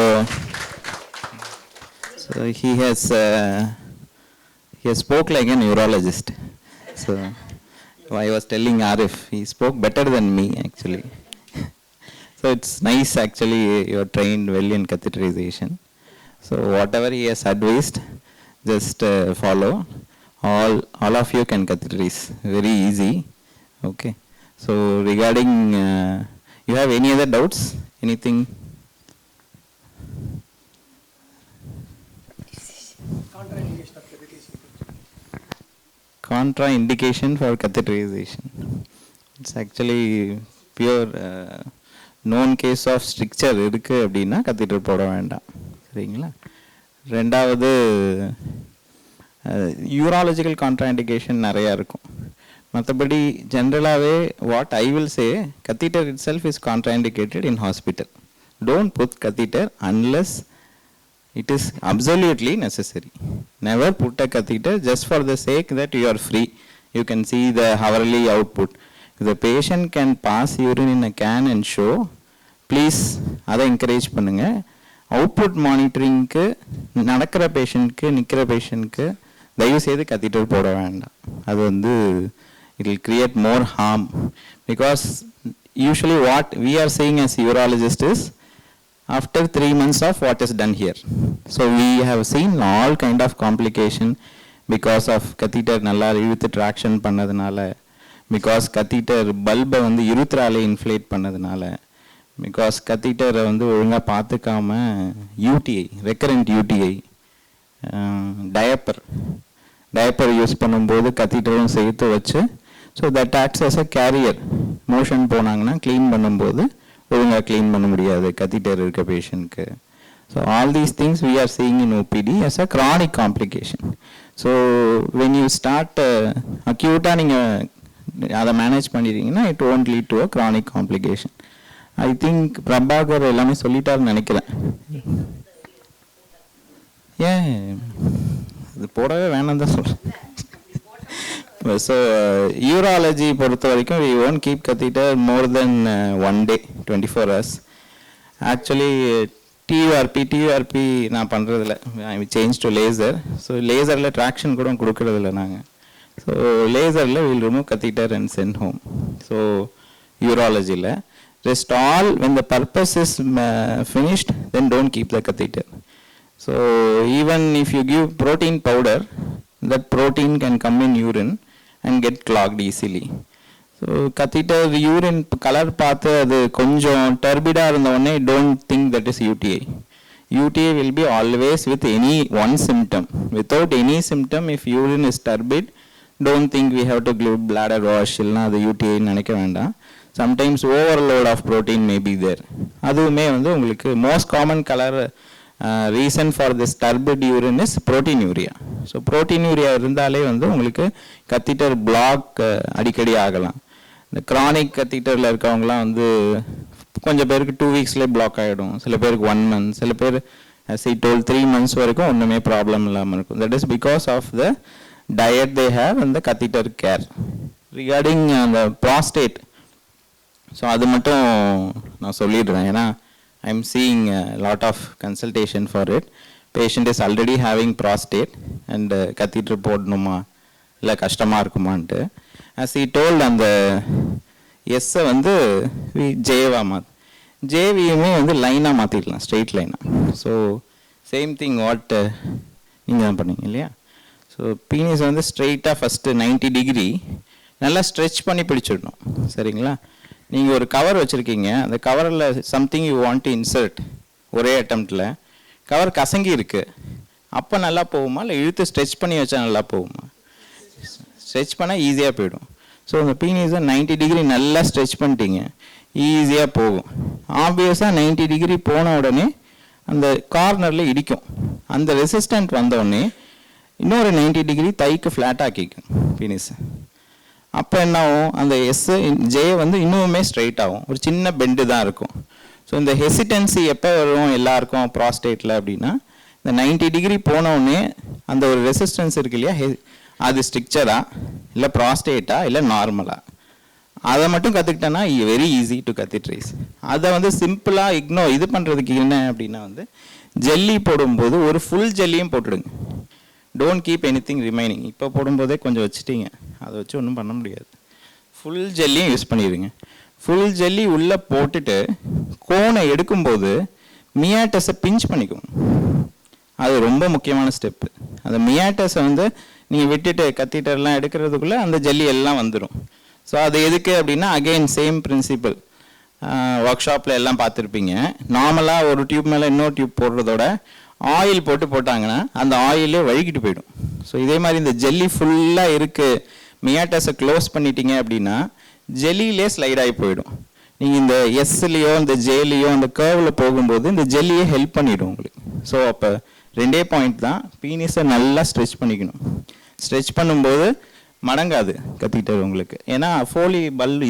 he has spoke like a neurologist. So I was telling Arif, he spoke better than me actually. So it's nice actually, you are trained well in catheterization. So whatever he has advised, just follow. All of you can catheterize, very easy. Okay. So regarding, you have any other doubts? Anything? Contraindication for catheterization. It's actually pure known case of stricture இருக்கு அப்படின்னா catheter போட வேண்டாம். சரிங்களா? ரெண்டாவது யூராலஜிக்கல் கான்ட்ராஇண்டிகேஷன் நிறையா இருக்கும். மற்றபடி ஜென்ரலாகவே what I will say, catheter itself is contraindicated in hospital. Don't put catheter unless it is absolutely necessary. Never put a catheter just for the sake that you are free. You can see the hourly output. If the patient can pass urine in a can and show, please அதை encourage பண்ணுங்க. Output மானிட்டரிங்க்கு நடக்கிற பேஷண்ட்க்கு நிற்கிற பேஷண்ட்க்கு தயவு செய்து catheter போட வேண்டாம். அது வந்து it will create more harm, because usually what we are saying as urologist is after 3 months of what is done here. So we have seen all kind of complication because of catheter நல்லா இழுத்து traction பண்ணதுனால, because catheter பல்பை வந்து இருத்துறாலே inflate பண்ணதுனால, because catheter வந்து ஒழுங்காக பார்த்துக்காம UTI, recurrent UTI, diaper use பண்ணும்போது catheterம் சேர்த்து வச்சு, so that acts as a carrier. Motion போனாங்கன்னா க்ளீன் பண்ணும்போது ஒழுங்காக க்ளீன் பண்ண முடியாது catheter இருக்க பேஷண்ட்க்கு. So all these things we are seeing in OPD as a chronic complication. So when you start அக்யூட்டாக நீங்கள் அதை மேனேஜ் பண்ணிடுறீங்கன்னா it won't lead to a chronic complication. I think Prabhakar எல்லாமே சொல்லிட்டாருன்னு நினைக்கிறேன். ஏன் இது போடவே வேணாம் தான் சொல்கிறேன். ஸோ யூராலஜி பொறுத்த வரைக்கும் we won't keep catheter more than 1 day, 24 hours. Actually TURP நான் பண்ணுறதில்ல, I change to laser. So லேசரில் ட்ராக்ஷன் கூட கொடுக்கறதில்ல நாங்கள். ஸோ லேசரில் will remove catheter and send home. So யூராலஜியில் rest all, when the purpose is finished, then don't keep the catheter. So even if you give protein powder, that protein can come in urine and get clogged easily. So catheter urine color பார்த்து அது கொஞ்சம் டர்பிடாக இருந்தவொடனே don't think that is UTI. UTI will be always with any one symptom. Without any symptom, if urine is turbid, don't think we have to give bladder wash, இல்லைனா அது UTI நினைக்க வேண்டாம். Sometimes overload of protein may be there. அதுவுமே வந்து உங்களுக்கு most common color reason for this turbid urine is proteinuria. So proteinuria இருந்தாலே வந்து உங்களுக்கு catheter block அடிக்கடி ஆகலாம். இந்த க்ரானிக் கத்தீட்டரில் இருக்கவங்களாம் வந்து கொஞ்சம் பேருக்கு 2 வீக்ஸ்லேயே பிளாக் ஆகிடும், சில பேருக்கு 1 month, சில பேர் as I told 3 months வரைக்கும் ஒன்றுமே ப்ராப்ளம் இல்லாமல் இருக்கும். That is because of the diet they have and the catheter care. Regarding the prostate, ஸோ அது மட்டும் நான் சொல்லிடுறேன், ஏன்னா I am seeing lot of consultation for it. Patient is already having prostate and catheter போடணுமா இல்லை கஷ்டமாக இருக்குமான்ட்டு. ஆஸ் இ told அந்த எஸ்ஸை வந்து ஜேவாக மாற்று, ஜேவியுமே வந்து லைனாக மாற்றிடலாம், ஸ்ட்ரெயிட் லைனாக. ஸோ சேம் திங் வாட் நீங்கள் தான் பண்ணீங்க இல்லையா. ஸோ பீனிஸ் வந்து ஸ்ட்ரெயிட்டாக ஃபஸ்ட்டு 90 degree நல்லா ஸ்ட்ரெச் பண்ணி பிடிச்சிடணும், சரிங்களா. நீங்கள் ஒரு கவர் வச்சுருக்கீங்க, அந்த கவரில் something you want to insert, ஒரே அட்டம்ப்டில் கவர் கசங்கி இருக்குது, அப்போ நல்லா போகுமா இல்லை இழுத்து ஸ்ட்ரெச் பண்ணி வச்சா நல்லா போகுமா? ஸ்ட்ரெச் பண்ணால் ஈஸியாக போயிடும். ஸோ அந்த பீனிஸை 90 degree நல்லா ஸ்ட்ரெச் பண்ணிட்டீங்க, ஈஸியாக போகும். ஆப்வியஸாக 90 degree போன உடனே அந்த கார்னரில் இடிக்கும், அந்த ரெசிஸ்டன்ட் வந்தோடனே இன்னொரு 90 degree தைக்கு ஃப்ளாட் ஆக்கிக்கும் பீனிஸை. அப்போ என்ன ஆகும், அந்த எஸ்ஸு ஜே வந்து இன்னுமே ஸ்ட்ரைட் ஆகும், ஒரு சின்ன பெண்டு தான் இருக்கும். ஸோ இந்த ஹெசிடென்சி எப்போ வரும் எல்லாருக்கும் ப்ராஸ்டேட்டில் அப்படின்னா, இந்த 90 degree போனோடனே அந்த ஒரு ரெசிஸ்டன்ஸ் இருக்கு இல்லையா, அது ஸ்ட்ரிக்சரா இல்லை ப்ராஸ்டேட்டா இல்லை நார்மலா, அதை மட்டும் கற்றுக்கிட்டேன்னா வெரி ஈஸி டு கத்தீட்ரைஸ். அதை வந்து சிம்பிளாக இது பண்ணுறதுக்கு என்ன அப்படின்னா வந்து ஜெல்லி போடும்போது ஒரு ஃபுல் ஜெல்லியும் போட்டுடுங்க. Don't keep any thing remaining. இப்போ போடும்போதே கொஞ்சம் வச்சுட்டீங்க, அதை வச்சு ஒன்றும் பண்ண முடியாது. ஃபுல் ஜெல்லியும் யூஸ் பண்ணிடுங்க. ஃபுல் ஜெல்லி உள்ளே போட்டுட்டு கோனை எடுக்கும்போது மியாட்டஸை பிஞ்ச் பண்ணிக்கணும், அது ரொம்ப முக்கியமான ஸ்டெப்பு. அந்த மியாட்டஸை வந்து நீங்கள் விட்டுட்டு கத்தீட்டர்லாம் எடுக்கிறதுக்குள்ளே அந்த ஜெல்லி எல்லாம் வந்துடும். ஸோ அது எதுக்கு அப்படின்னா, அகெயின் சேம் பிரின்சிபல், ஒர்க் ஷாப்பில் எல்லாம் பார்த்துருப்பீங்க. நார்மலாக ஒரு டியூப் மேலே இன்னொரு டியூப் போடுறதோட ஆயில் போட்டாங்கன்னா அந்த ஆயிலே வழுக்கிட்டு போயிடும். ஸோ இதே மாதிரி இந்த ஜெல்லி ஃபுல்லாக இருக்குது, மியாட்டஸை க்ளோஸ் பண்ணிட்டீங்க அப்படின்னா ஜெல்லியிலே ஸ்லைட் ஆகி போயிடும். நீங்கள் இந்த எஸ்லேயோ இந்த ஜேலியோ அந்த கர்வில் போகும்போது இந்த ஜெல்லியே ஹெல்ப் பண்ணிவிடும் உங்களுக்கு. ஸோ அப்போ 2 பாயிண்ட் தான், பீனிஸை நல்லா ஸ்ட்ரெச் பண்ணிக்கணும். ஸ்ட்ரெச் பண்ணும்போது மடங்காது கத்தீட்டர் உங்களுக்கு, ஏன்னா ஃபோலி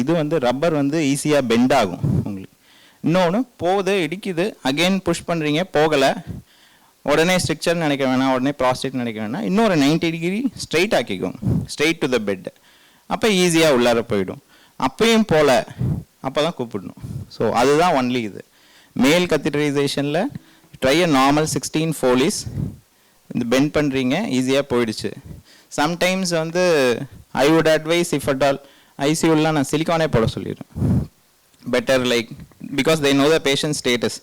இது வந்து ரப்பர் வந்து ஈஸியாக பெண்ட் ஆகும் உங்களுக்கு. இன்னொன்று போகுது இடிக்குது, அகெயின் புஷ் பண்ணுறீங்க போகலை, உடனே ஸ்ட்ரிக்சர் நினைக்க வேணாம், உடனே ப்ராஸ்டேட் நினைக்க வேணாம், இன்னொரு 90 degree ஸ்ட்ரெயிட் ஆக்கிக்கும், ஸ்ட்ரெயிட் டு த பெட். அப்போ ஈஸியாக உள்ளார போயிடும். அப்பயும் போல அப்போ தான் கூப்பிடணும். ஸோ அதுதான் ஒன்லி இது மேல் கத்தீட்டரைசேஷனில். ட்ரை அ நார்மல் 16 Foley's, இந்த பெண்ட் பண்ணுறீங்க ஈஸியாக போயிடுச்சு. சம்டைம்ஸ் வந்து I would advise if at all ஐசியூலாம் நான் சிலிக்கானே போட சொல்லிடுறேன், better, like because they know the patient status.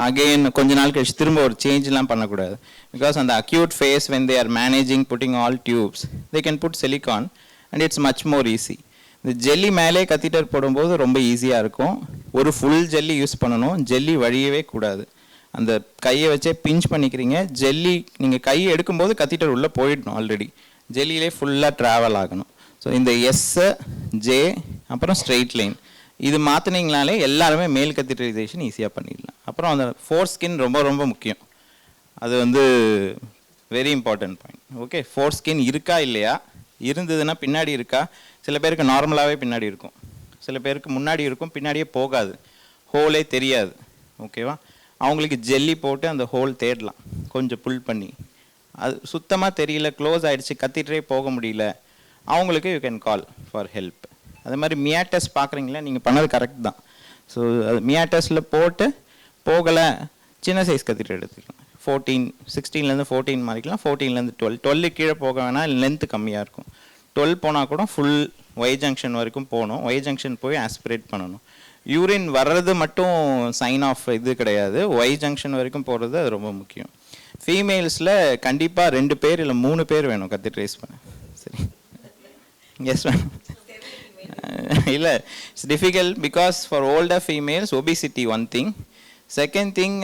Again கொஞ்ச நாள் கழிச்சு திரும்ப ஒரு சேஞ்செலாம் பண்ணக்கூடாது. பிகாஸ் அந்த acute phase when they are managing putting all tubes they can put silicone and it's much more easy. இந்த ஜெல்லி மேலே கத்தீட்டர் போடும்போது ரொம்ப ஈஸியாக இருக்கும். ஒரு ஃபுல் ஜெல்லி யூஸ் பண்ணணும், ஜெல்லி வழியவே கூடாது. அந்த கையை வச்சே பிஞ்ச் பண்ணிக்கிறீங்க, ஜெல்லி நீங்கள் கையை எடுக்கும்போது கத்தீட்டர் உள்ளே போயிடணும், ஆல்ரெடி ஜெல்லியிலே ஃபுல்லாக ட்ராவல் ஆகணும். ஸோ இந்த எஸ்ஸு ஜே அப்புறம் ஸ்ட்ரெயிட் லைன் இது மாற்றினீங்கனாலே எல்லாருமே மேல் கத்தீட்டரைசேஷன் ஈஸியாக பண்ணிடலாம். அப்புறம் அந்த ஃபோர்ஸ் ஸ்கின் ரொம்ப ரொம்ப முக்கியம், அது வந்து very important point. Okay, force skin இருக்கா இல்லையா, இருந்ததுன்னா பின்னாடி இருக்கா, சில பேருக்கு நார்மலாகவே பின்னாடி இருக்கும், சில பேருக்கு முன்னாடி இருக்கும் பின்னாடியே போகாது, ஹோலே தெரியாது. ஓகேவா, அவங்களுக்கு ஜெல்லி போட்டு அந்த ஹோல் தேடலாம், கொஞ்சம் புல் பண்ணி. அது சுத்தமாக தெரியல, க்ளோஸ் ஆகிடுச்சு, கத்திட்டே போக முடியல, அவங்களுக்கு you can call for help. அது மாதிரி மியாட்டஸ் பார்க்குறீங்களா, நீங்கள் பண்ணது கரெக்ட் தான். ஸோ அது மியாட்டஸில் போட்டு போகலை, சின்ன சைஸ் கத்திட்டு எடுத்துக்கலாம். 16 14 மாறிக்கலாம், 14 12 கீழே போக வேணாம், லென்த்து கம்மியாக இருக்கும். 12 போனால் கூட ஃபுல் ஒய் ஜங்ஷன் வரைக்கும் போகணும், ஒய் ஜங்ஷன் போய் ஆஸ்பிரேட் பண்ணணும். யூரின் வர்றது மட்டும் சைன் ஆஃப் இது கிடையாது, ஒய் ஜங்ஷன் வரைக்கும் போகிறது அது ரொம்ப முக்கியம். ஃபீமேல்ஸில் கண்டிப்பாக 2 பேர் இல்லை 3 பேர் வேணும் கத்தி ட்ரேஸ் பண்ண. சரி, எஸ் மேம். இல்லை, it's difficult because for older females obesity one thing. Second thing,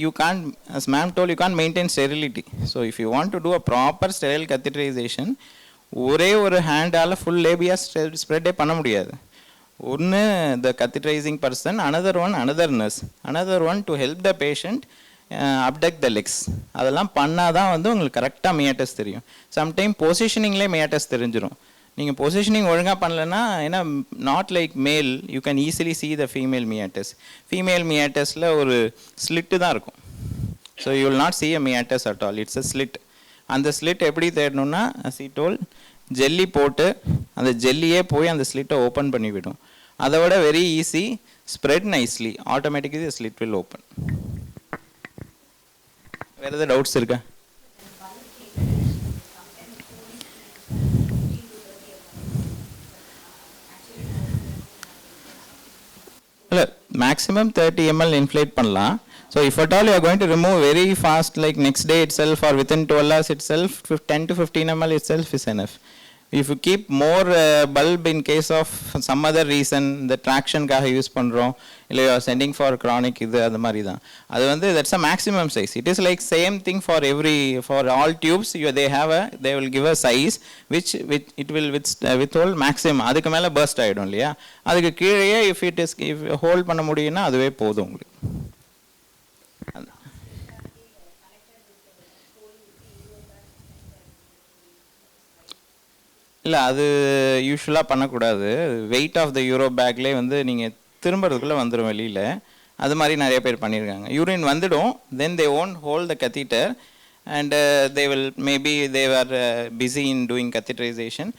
you can't, as ma'am told, you can't maintain sterility. So if you want to do a proper sterile catheterization, ஒரே ஒரு ஹேண்டால் full labia ஸ்ப்ரெட்டே பண்ண முடியாது. ஒன்று the catheterizing person, another nurse, another one to help the patient abduct the legs. அதெல்லாம் பண்ணால் தான் வந்து உங்களுக்கு கரெக்டாக மியாட்டஸ் தெரியும். சம்டைம் பொசிஷனிங்லேயே மியாட்டஸ் தெரிஞ்சிடும். நீங்கள் பொசிஷனிங் ஒழுங்காக பண்ணலன்னா, ஏன்னா not like male you can easily see the female meatus. Female மியாட்டஸில் ஒரு ஸ்லிட்டு தான் இருக்கும். So you will not see a meatus at all, it's a slit. அந்த ஸ்லிட் எப்படி தேடணும்னா, as he told, ஜெல்லி போட்டு அந்த ஜெல்லியே போய் அந்த ஸ்லிட்டை ஓப்பன் பண்ணிவிடும். அதை விட very easy, spread nicely, automatically the slit will open. வேறு எதாவது டவுட்ஸ் இருக்கா? இல்லை, மேக்ஸிமம் 30 ml இன்ஃப்ளேட் பண்ணலாம். So if at all you are going to remove very fast, like next day itself or within 12 hours itself, 10 to 15 ml itself is enough. If you keep more bulb in case of some other reason, இந்த ட்ராக்ஷனுக்காக use பண்ணுறோம், இல்லை you are sending for chronic, இது அது மாதிரி தான். அது வந்து that's a maximum size. It is like same thing for all tubes. they will give a size which it will withhold maximum. அதுக்கு மேலே பர்ஸ்ட் ஆகிடும் இல்லையா? அதுக்கு கீழே if ஹோல்ட் பண்ண முடியும்னா அதுவே போதும் உங்களுக்கு. இல்லை, அது யூஸ்வலாக பண்ணக்கூடாது. வெயிட் ஆஃப் த யூரோ பேக்லேயே வந்து நீங்கள் திரும்புறதுக்குள்ளே வந்துடும் வெளியில். அது மாதிரி நிறைய பேர் பண்ணியிருக்காங்க. யூரின் வந்துடும், then they won't hold the catheter and they will maybe they are busy in doing catheterization.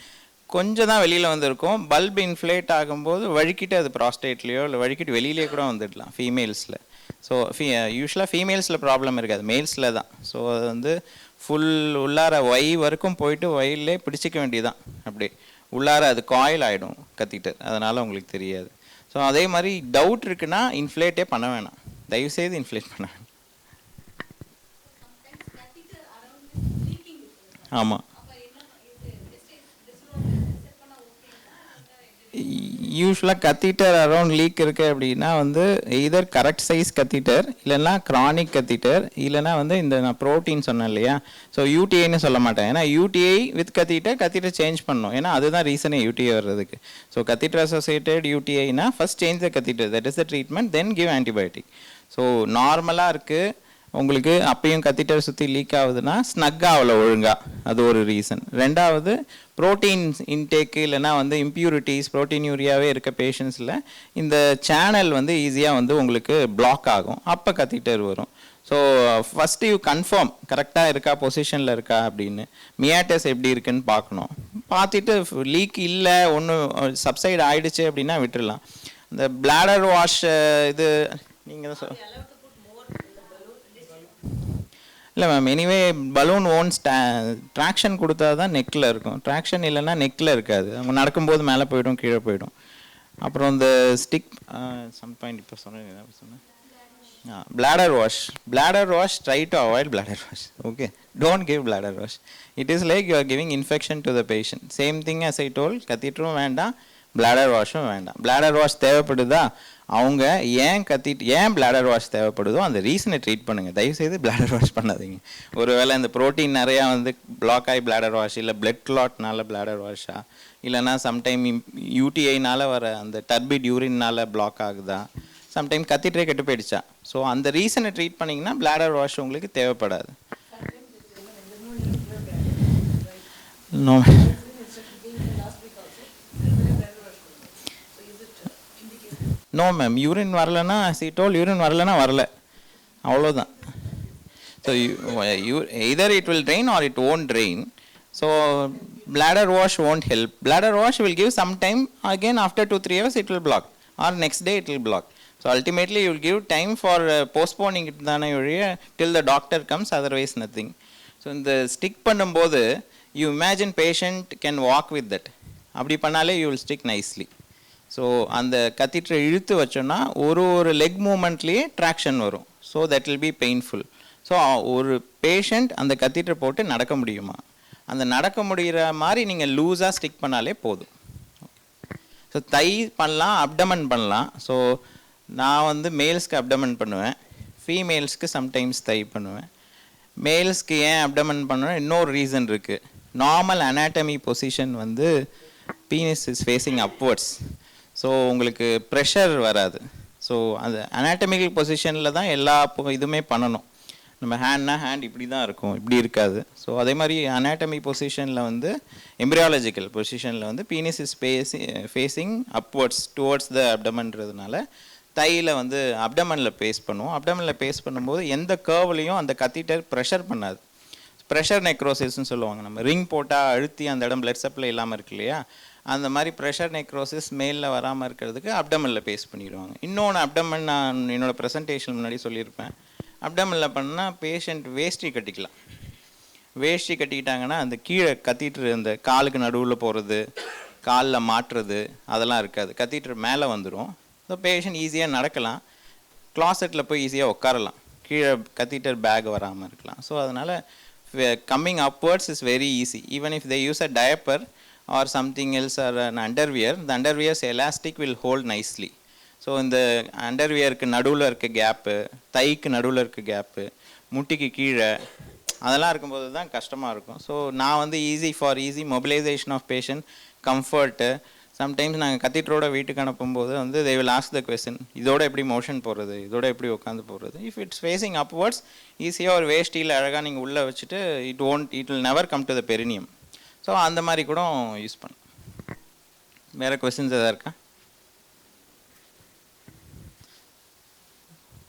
கொஞ்சம் தான் வெளியில் வந்திருக்கும். பல்ப் இன்ஃப்ளேட் ஆகும்போது வழுக்கிட்டு அது ப்ராஸ்டேட்லேயோ இல்லை வழுக்கிட்டு வெளியிலே கூட வந்துடலாம் ஃபீமேல்ஸில். ஸோ யூஸ்வலாக ஃபீமேல்ஸில் ப்ராப்ளம் இருக்காது, மேல்ஸில் தான். ஸோ அது வந்து ஃபுல் உள்ளார வரைக்கும் போயிட்டு வயல்லே பிடிச்சிக்க வேண்டியதான். அப்படியே உள்ளார அது காயில் ஆகிடும் கத்திட்டர், அதனால் உங்களுக்கு தெரியாது. ஸோ அதே மாதிரி டவுட் இருக்குன்னா இன்ஃப்ளேட்டே பண்ண வேணாம், தயவுசெய்து இன்ஃப்ளேட் பண்ண வேணாம். ஆமாம், யூஸ்வலாக கத்தீட்டர் அரௌண்ட் லீக் இருக்குது அப்படின்னா வந்து எய்தர் கரெக்ட் சைஸ் கத்தீட்டர், இல்லைன்னா க்ரானிக் கத்தீட்டர், இல்லைனா வந்து இந்த நான் ப்ரோட்டீன் சொன்னேன் இல்லையா, ஸோ யூடிஐன்னு சொல்ல மாட்டேன். ஏன்னா யூடிஐ வித் கத்தீட்டர் சேஞ்ச் பண்ணணும். ஏன்னா அதுதான் ரீசனே யூடிஐ வர்றதுக்கு. ஸோ கத்தீட்டர் அசோசியேட்டட் யூடிஐனா first change the catheter, that is the treatment, then give antibiotic. So நார்மலாக இருக்குது உங்களுக்கு, அப்பயும் கத்தீட்டர் சுற்றி லீக் ஆகுதுன்னா ஸ்னக்காக அவ்வளோ ஒழுங்கா, அது ஒரு ரீசன். ரெண்டாவது ப்ரோட்டீன் இன்டேக்கு, இல்லைனா வந்து இம்ப்யூரிட்டிஸ், ப்ரோட்டீன் யூரியாவே இருக்க பேஷண்ட்ஸில் இந்த சேனல் வந்து ஈஸியாக வந்து உங்களுக்கு பிளாக் ஆகும், அப்போ கத்தீட்டர் வரும். ஸோ ஃபஸ்ட்டு யூ கன்ஃபார்ம் கரெக்டாக இருக்கா, பொசிஷனில் இருக்கா அப்படின்னு. மியாட்டஸ் எப்படி இருக்குன்னு பார்க்கணும். பார்த்துட்டு லீக் இல்லை, ஒன்றும் சப்சைட் ஆகிடுச்சு அப்படின்னா விட்டுடலாம். இந்த பிளாடர் வாஷ் இது நீங்கள் தான் இல்லை ma'am, anyway balloon own traction கொடுத்தா தான் நெக்கில் இருக்கும். ட்ராக்ஷன் இல்லைன்னா நெக்கில் இருக்காது, அவங்க நடக்கும்போது மேலே போய்டும், கீழே போய்டும். அப்புறம் இந்த ஸ்டிக் சம் பாயிண்ட் இப்போ சொன்னேன் bladder wash, try to avoid bladder wash. Okay, don't give bladder wash. It is like you are giving infection to the patient. Same thing as I told, catheter வேண்டாம், bladder washம் வேண்டாம். bladder wash தேவைப்படுதா, அவங்க ஏன் bladder wash தேவைப்படுதோ அந்த ரீசனை treat பண்ணுங்கள். தயவுசெய்து bladder wash பண்ணாதீங்க. ஒருவேளை இந்த ப்ரோட்டீன் நிறையா வந்து பிளாக் ஆகி bladder wash, இல்லை பிளட் கிளாட்னால bladder washா, இல்லைனா சம்டைம் யூடிஐனால் வர அந்த டர்பிட் யூரின்னால பிளாக் ஆகுதா, சம்டைம் கத்திட்டே கெட்டு போயிடுச்சா. ஸோ அந்த ரீசனை ட்ரீட் பண்ணிங்கன்னா bladder wash உங்களுக்கு தேவைப்படாது. நோ நோ மேம், யூரின் வரலன்னா யூரின் வரலன்னா வரல, அவ்வளோதான். So either it will train R it won't train. So bladder wash won't help. Bladder wash will give some time, again after 2-3 hours it will block, or next day it will block. So ultimately you will give time for postponing it தானே ஒழிய till the doctor comes, otherwise nothing. So இந்த stick பண்ணும்போது you imagine patient can walk with that, அப்படி பண்ணாலே you will stick nicely. So அந்த கத்திட்டரை இழுத்து வச்சோன்னா ஒரு லெக் மூமெண்ட்லேயே ட்ராக்ஷன் வரும். So that will be painful. So ஒரு பேஷண்ட் அந்த கத்திட்டரை போட்டு நடக்க முடியுமா, அந்த நடக்க முடிகிற மாதிரி நீங்கள் லூஸாக ஸ்டிக் பண்ணாலே போதும். ஸோ தை பண்ணலாம், அப்டமன் பண்ணலாம். ஸோ நான் வந்து மேல்ஸ்க்கு அப்டமன் பண்ணுவேன், ஃபீமேல்ஸ்க்கு சம்டைம்ஸ் தை பண்ணுவேன். மேல்ஸ்க்கு ஏன் அப்டமன் பண்ணுவேன், இன்னொரு ரீசன் இருக்குது. நார்மல் அனாட்டமி பொசிஷன் வந்து penis is facing upwards. So உங்களுக்கு ப்ரெஷர் வராது. ஸோ அந்த அனாட்டமிக்கல் பொசிஷனில் தான் எல்லா இதுவுமே பண்ணணும். நம்ம ஹேண்ட் இப்படி தான் இருக்கும், இப்படி இருக்காது. ஸோ அதே மாதிரி அனாட்டமி பொசிஷனில் வந்து எம்ப்ரியாலஜிக்கல் பொசிஷனில் வந்து penis is facing upwards towards the அப்டமன்றதுனால தையில் வந்து அப்டமனில் பேஸ் பண்ணுவோம். அப்டமனில் பேஸ் பண்ணும்போது எந்த கர்வ்லையும் அந்த கத்தீட்டர் ப்ரெஷர் பண்ணாது. ப்ரெஷர் நெக்ரோசிஸ்ன்னு சொல்லுவாங்க. நம்ம ரிங் போட்டால் அழுத்தி அந்த இடம் பிளட் சப்ளை இல்லாமல் இருக்கு இல்லையா, அந்த மாதிரி ப்ரெஷர் நெக்ரோசிஸ் மேலில் வராமல் இருக்கிறதுக்கு அப்டமனில் பேஸ் பண்ணிடுவாங்க. இன்னொன்று அப்டமன் நான் என்னோடய ப்ரெசன்டேஷன் முன்னாடி சொல்லியிருப்பேன். அப்டமனில் பண்ணால் பேஷண்ட் வேஷ்டி கட்டிக்கலாம். வேஷ்டி கட்டிக்கிட்டாங்கன்னா அந்த கீழே கத்தீட்ரு அந்த காலுக்கு நடுவில் போகிறது, காலில் மாட்டுறது அதெல்லாம் இருக்காது. கத்தீட்ரு மேலே வந்துடும். ஸோ பேஷண்ட் ஈஸியாக நடக்கலாம், கிளாசெட்டில் போய் ஈஸியாக உட்காரலாம், கீழே கத்தீட்டர் பேக் வராமல் இருக்கலாம். ஸோ அதனால் coming upwards is very easy. Even if they use a diaper or something else or an underwear, the underwear's elastic will hold nicely. So இந்த அண்டர்வியருக்கு நடுவில் இருக்க கேப்பு, தைக்கு நடுவில் இருக்க கேப்பு, முட்டிக்கு கீழே அதெல்லாம் இருக்கும்போது தான் கஷ்டமாக இருக்கும். ஸோ நான் வந்து easy mobilisation of patient, comfort. Sometimes நாங்கள் கத்தீட்ரோட வீட்டுக்கு அனுப்பும்போது வந்து they will ask the question, இதோட எப்படி மோஷன் போகிறது, இதோட எப்படி உட்காந்து போகிறது. இஃப் இட்ஸ் ஃபேஸிங் அப்வர்ட்ஸ் ஈஸியாக ஒரு வேஷ்டியில் அழகாக நீங்கள் உள்ளே வச்சுட்டு it will never come to the perineum. So அந்த மாதிரி கூட யூஸ் பண்ணலாம். வேறு கொஸ்டின்ஸ் எதாவது இருக்கா?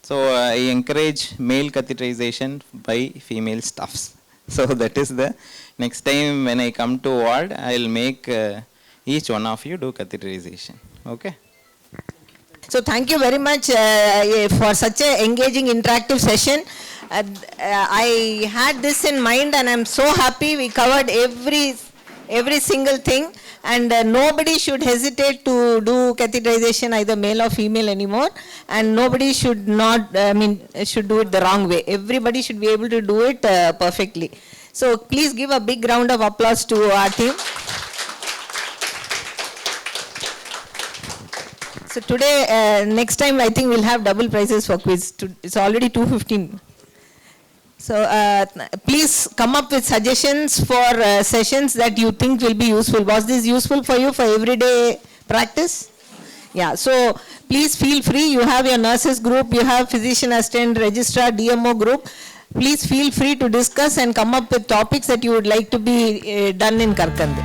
So I encourage male catheterization by female staffs. So that is the next time when I come to ward, I will make each one of you do catheterization. Okay? So thank you very much for such a engaging interactive session. I had this in mind and I'm so happy we covered every single thing, and nobody should hesitate to do catheterization either male or female anymore, and nobody should should do it the wrong way. Everybody should be able to do it perfectly. So please give a big round of applause to our team. So today, next time I think we'll have double prizes for quiz. It's already 2:15. So please come up with suggestions for sessions that you think will be useful. Was this useful for you for everyday practice? Yeah, so please feel free. You have your nurses group, you have physician assistant, registrar, DMO group. Please feel free to discuss and come up with topics that you would like to be done in Karkand.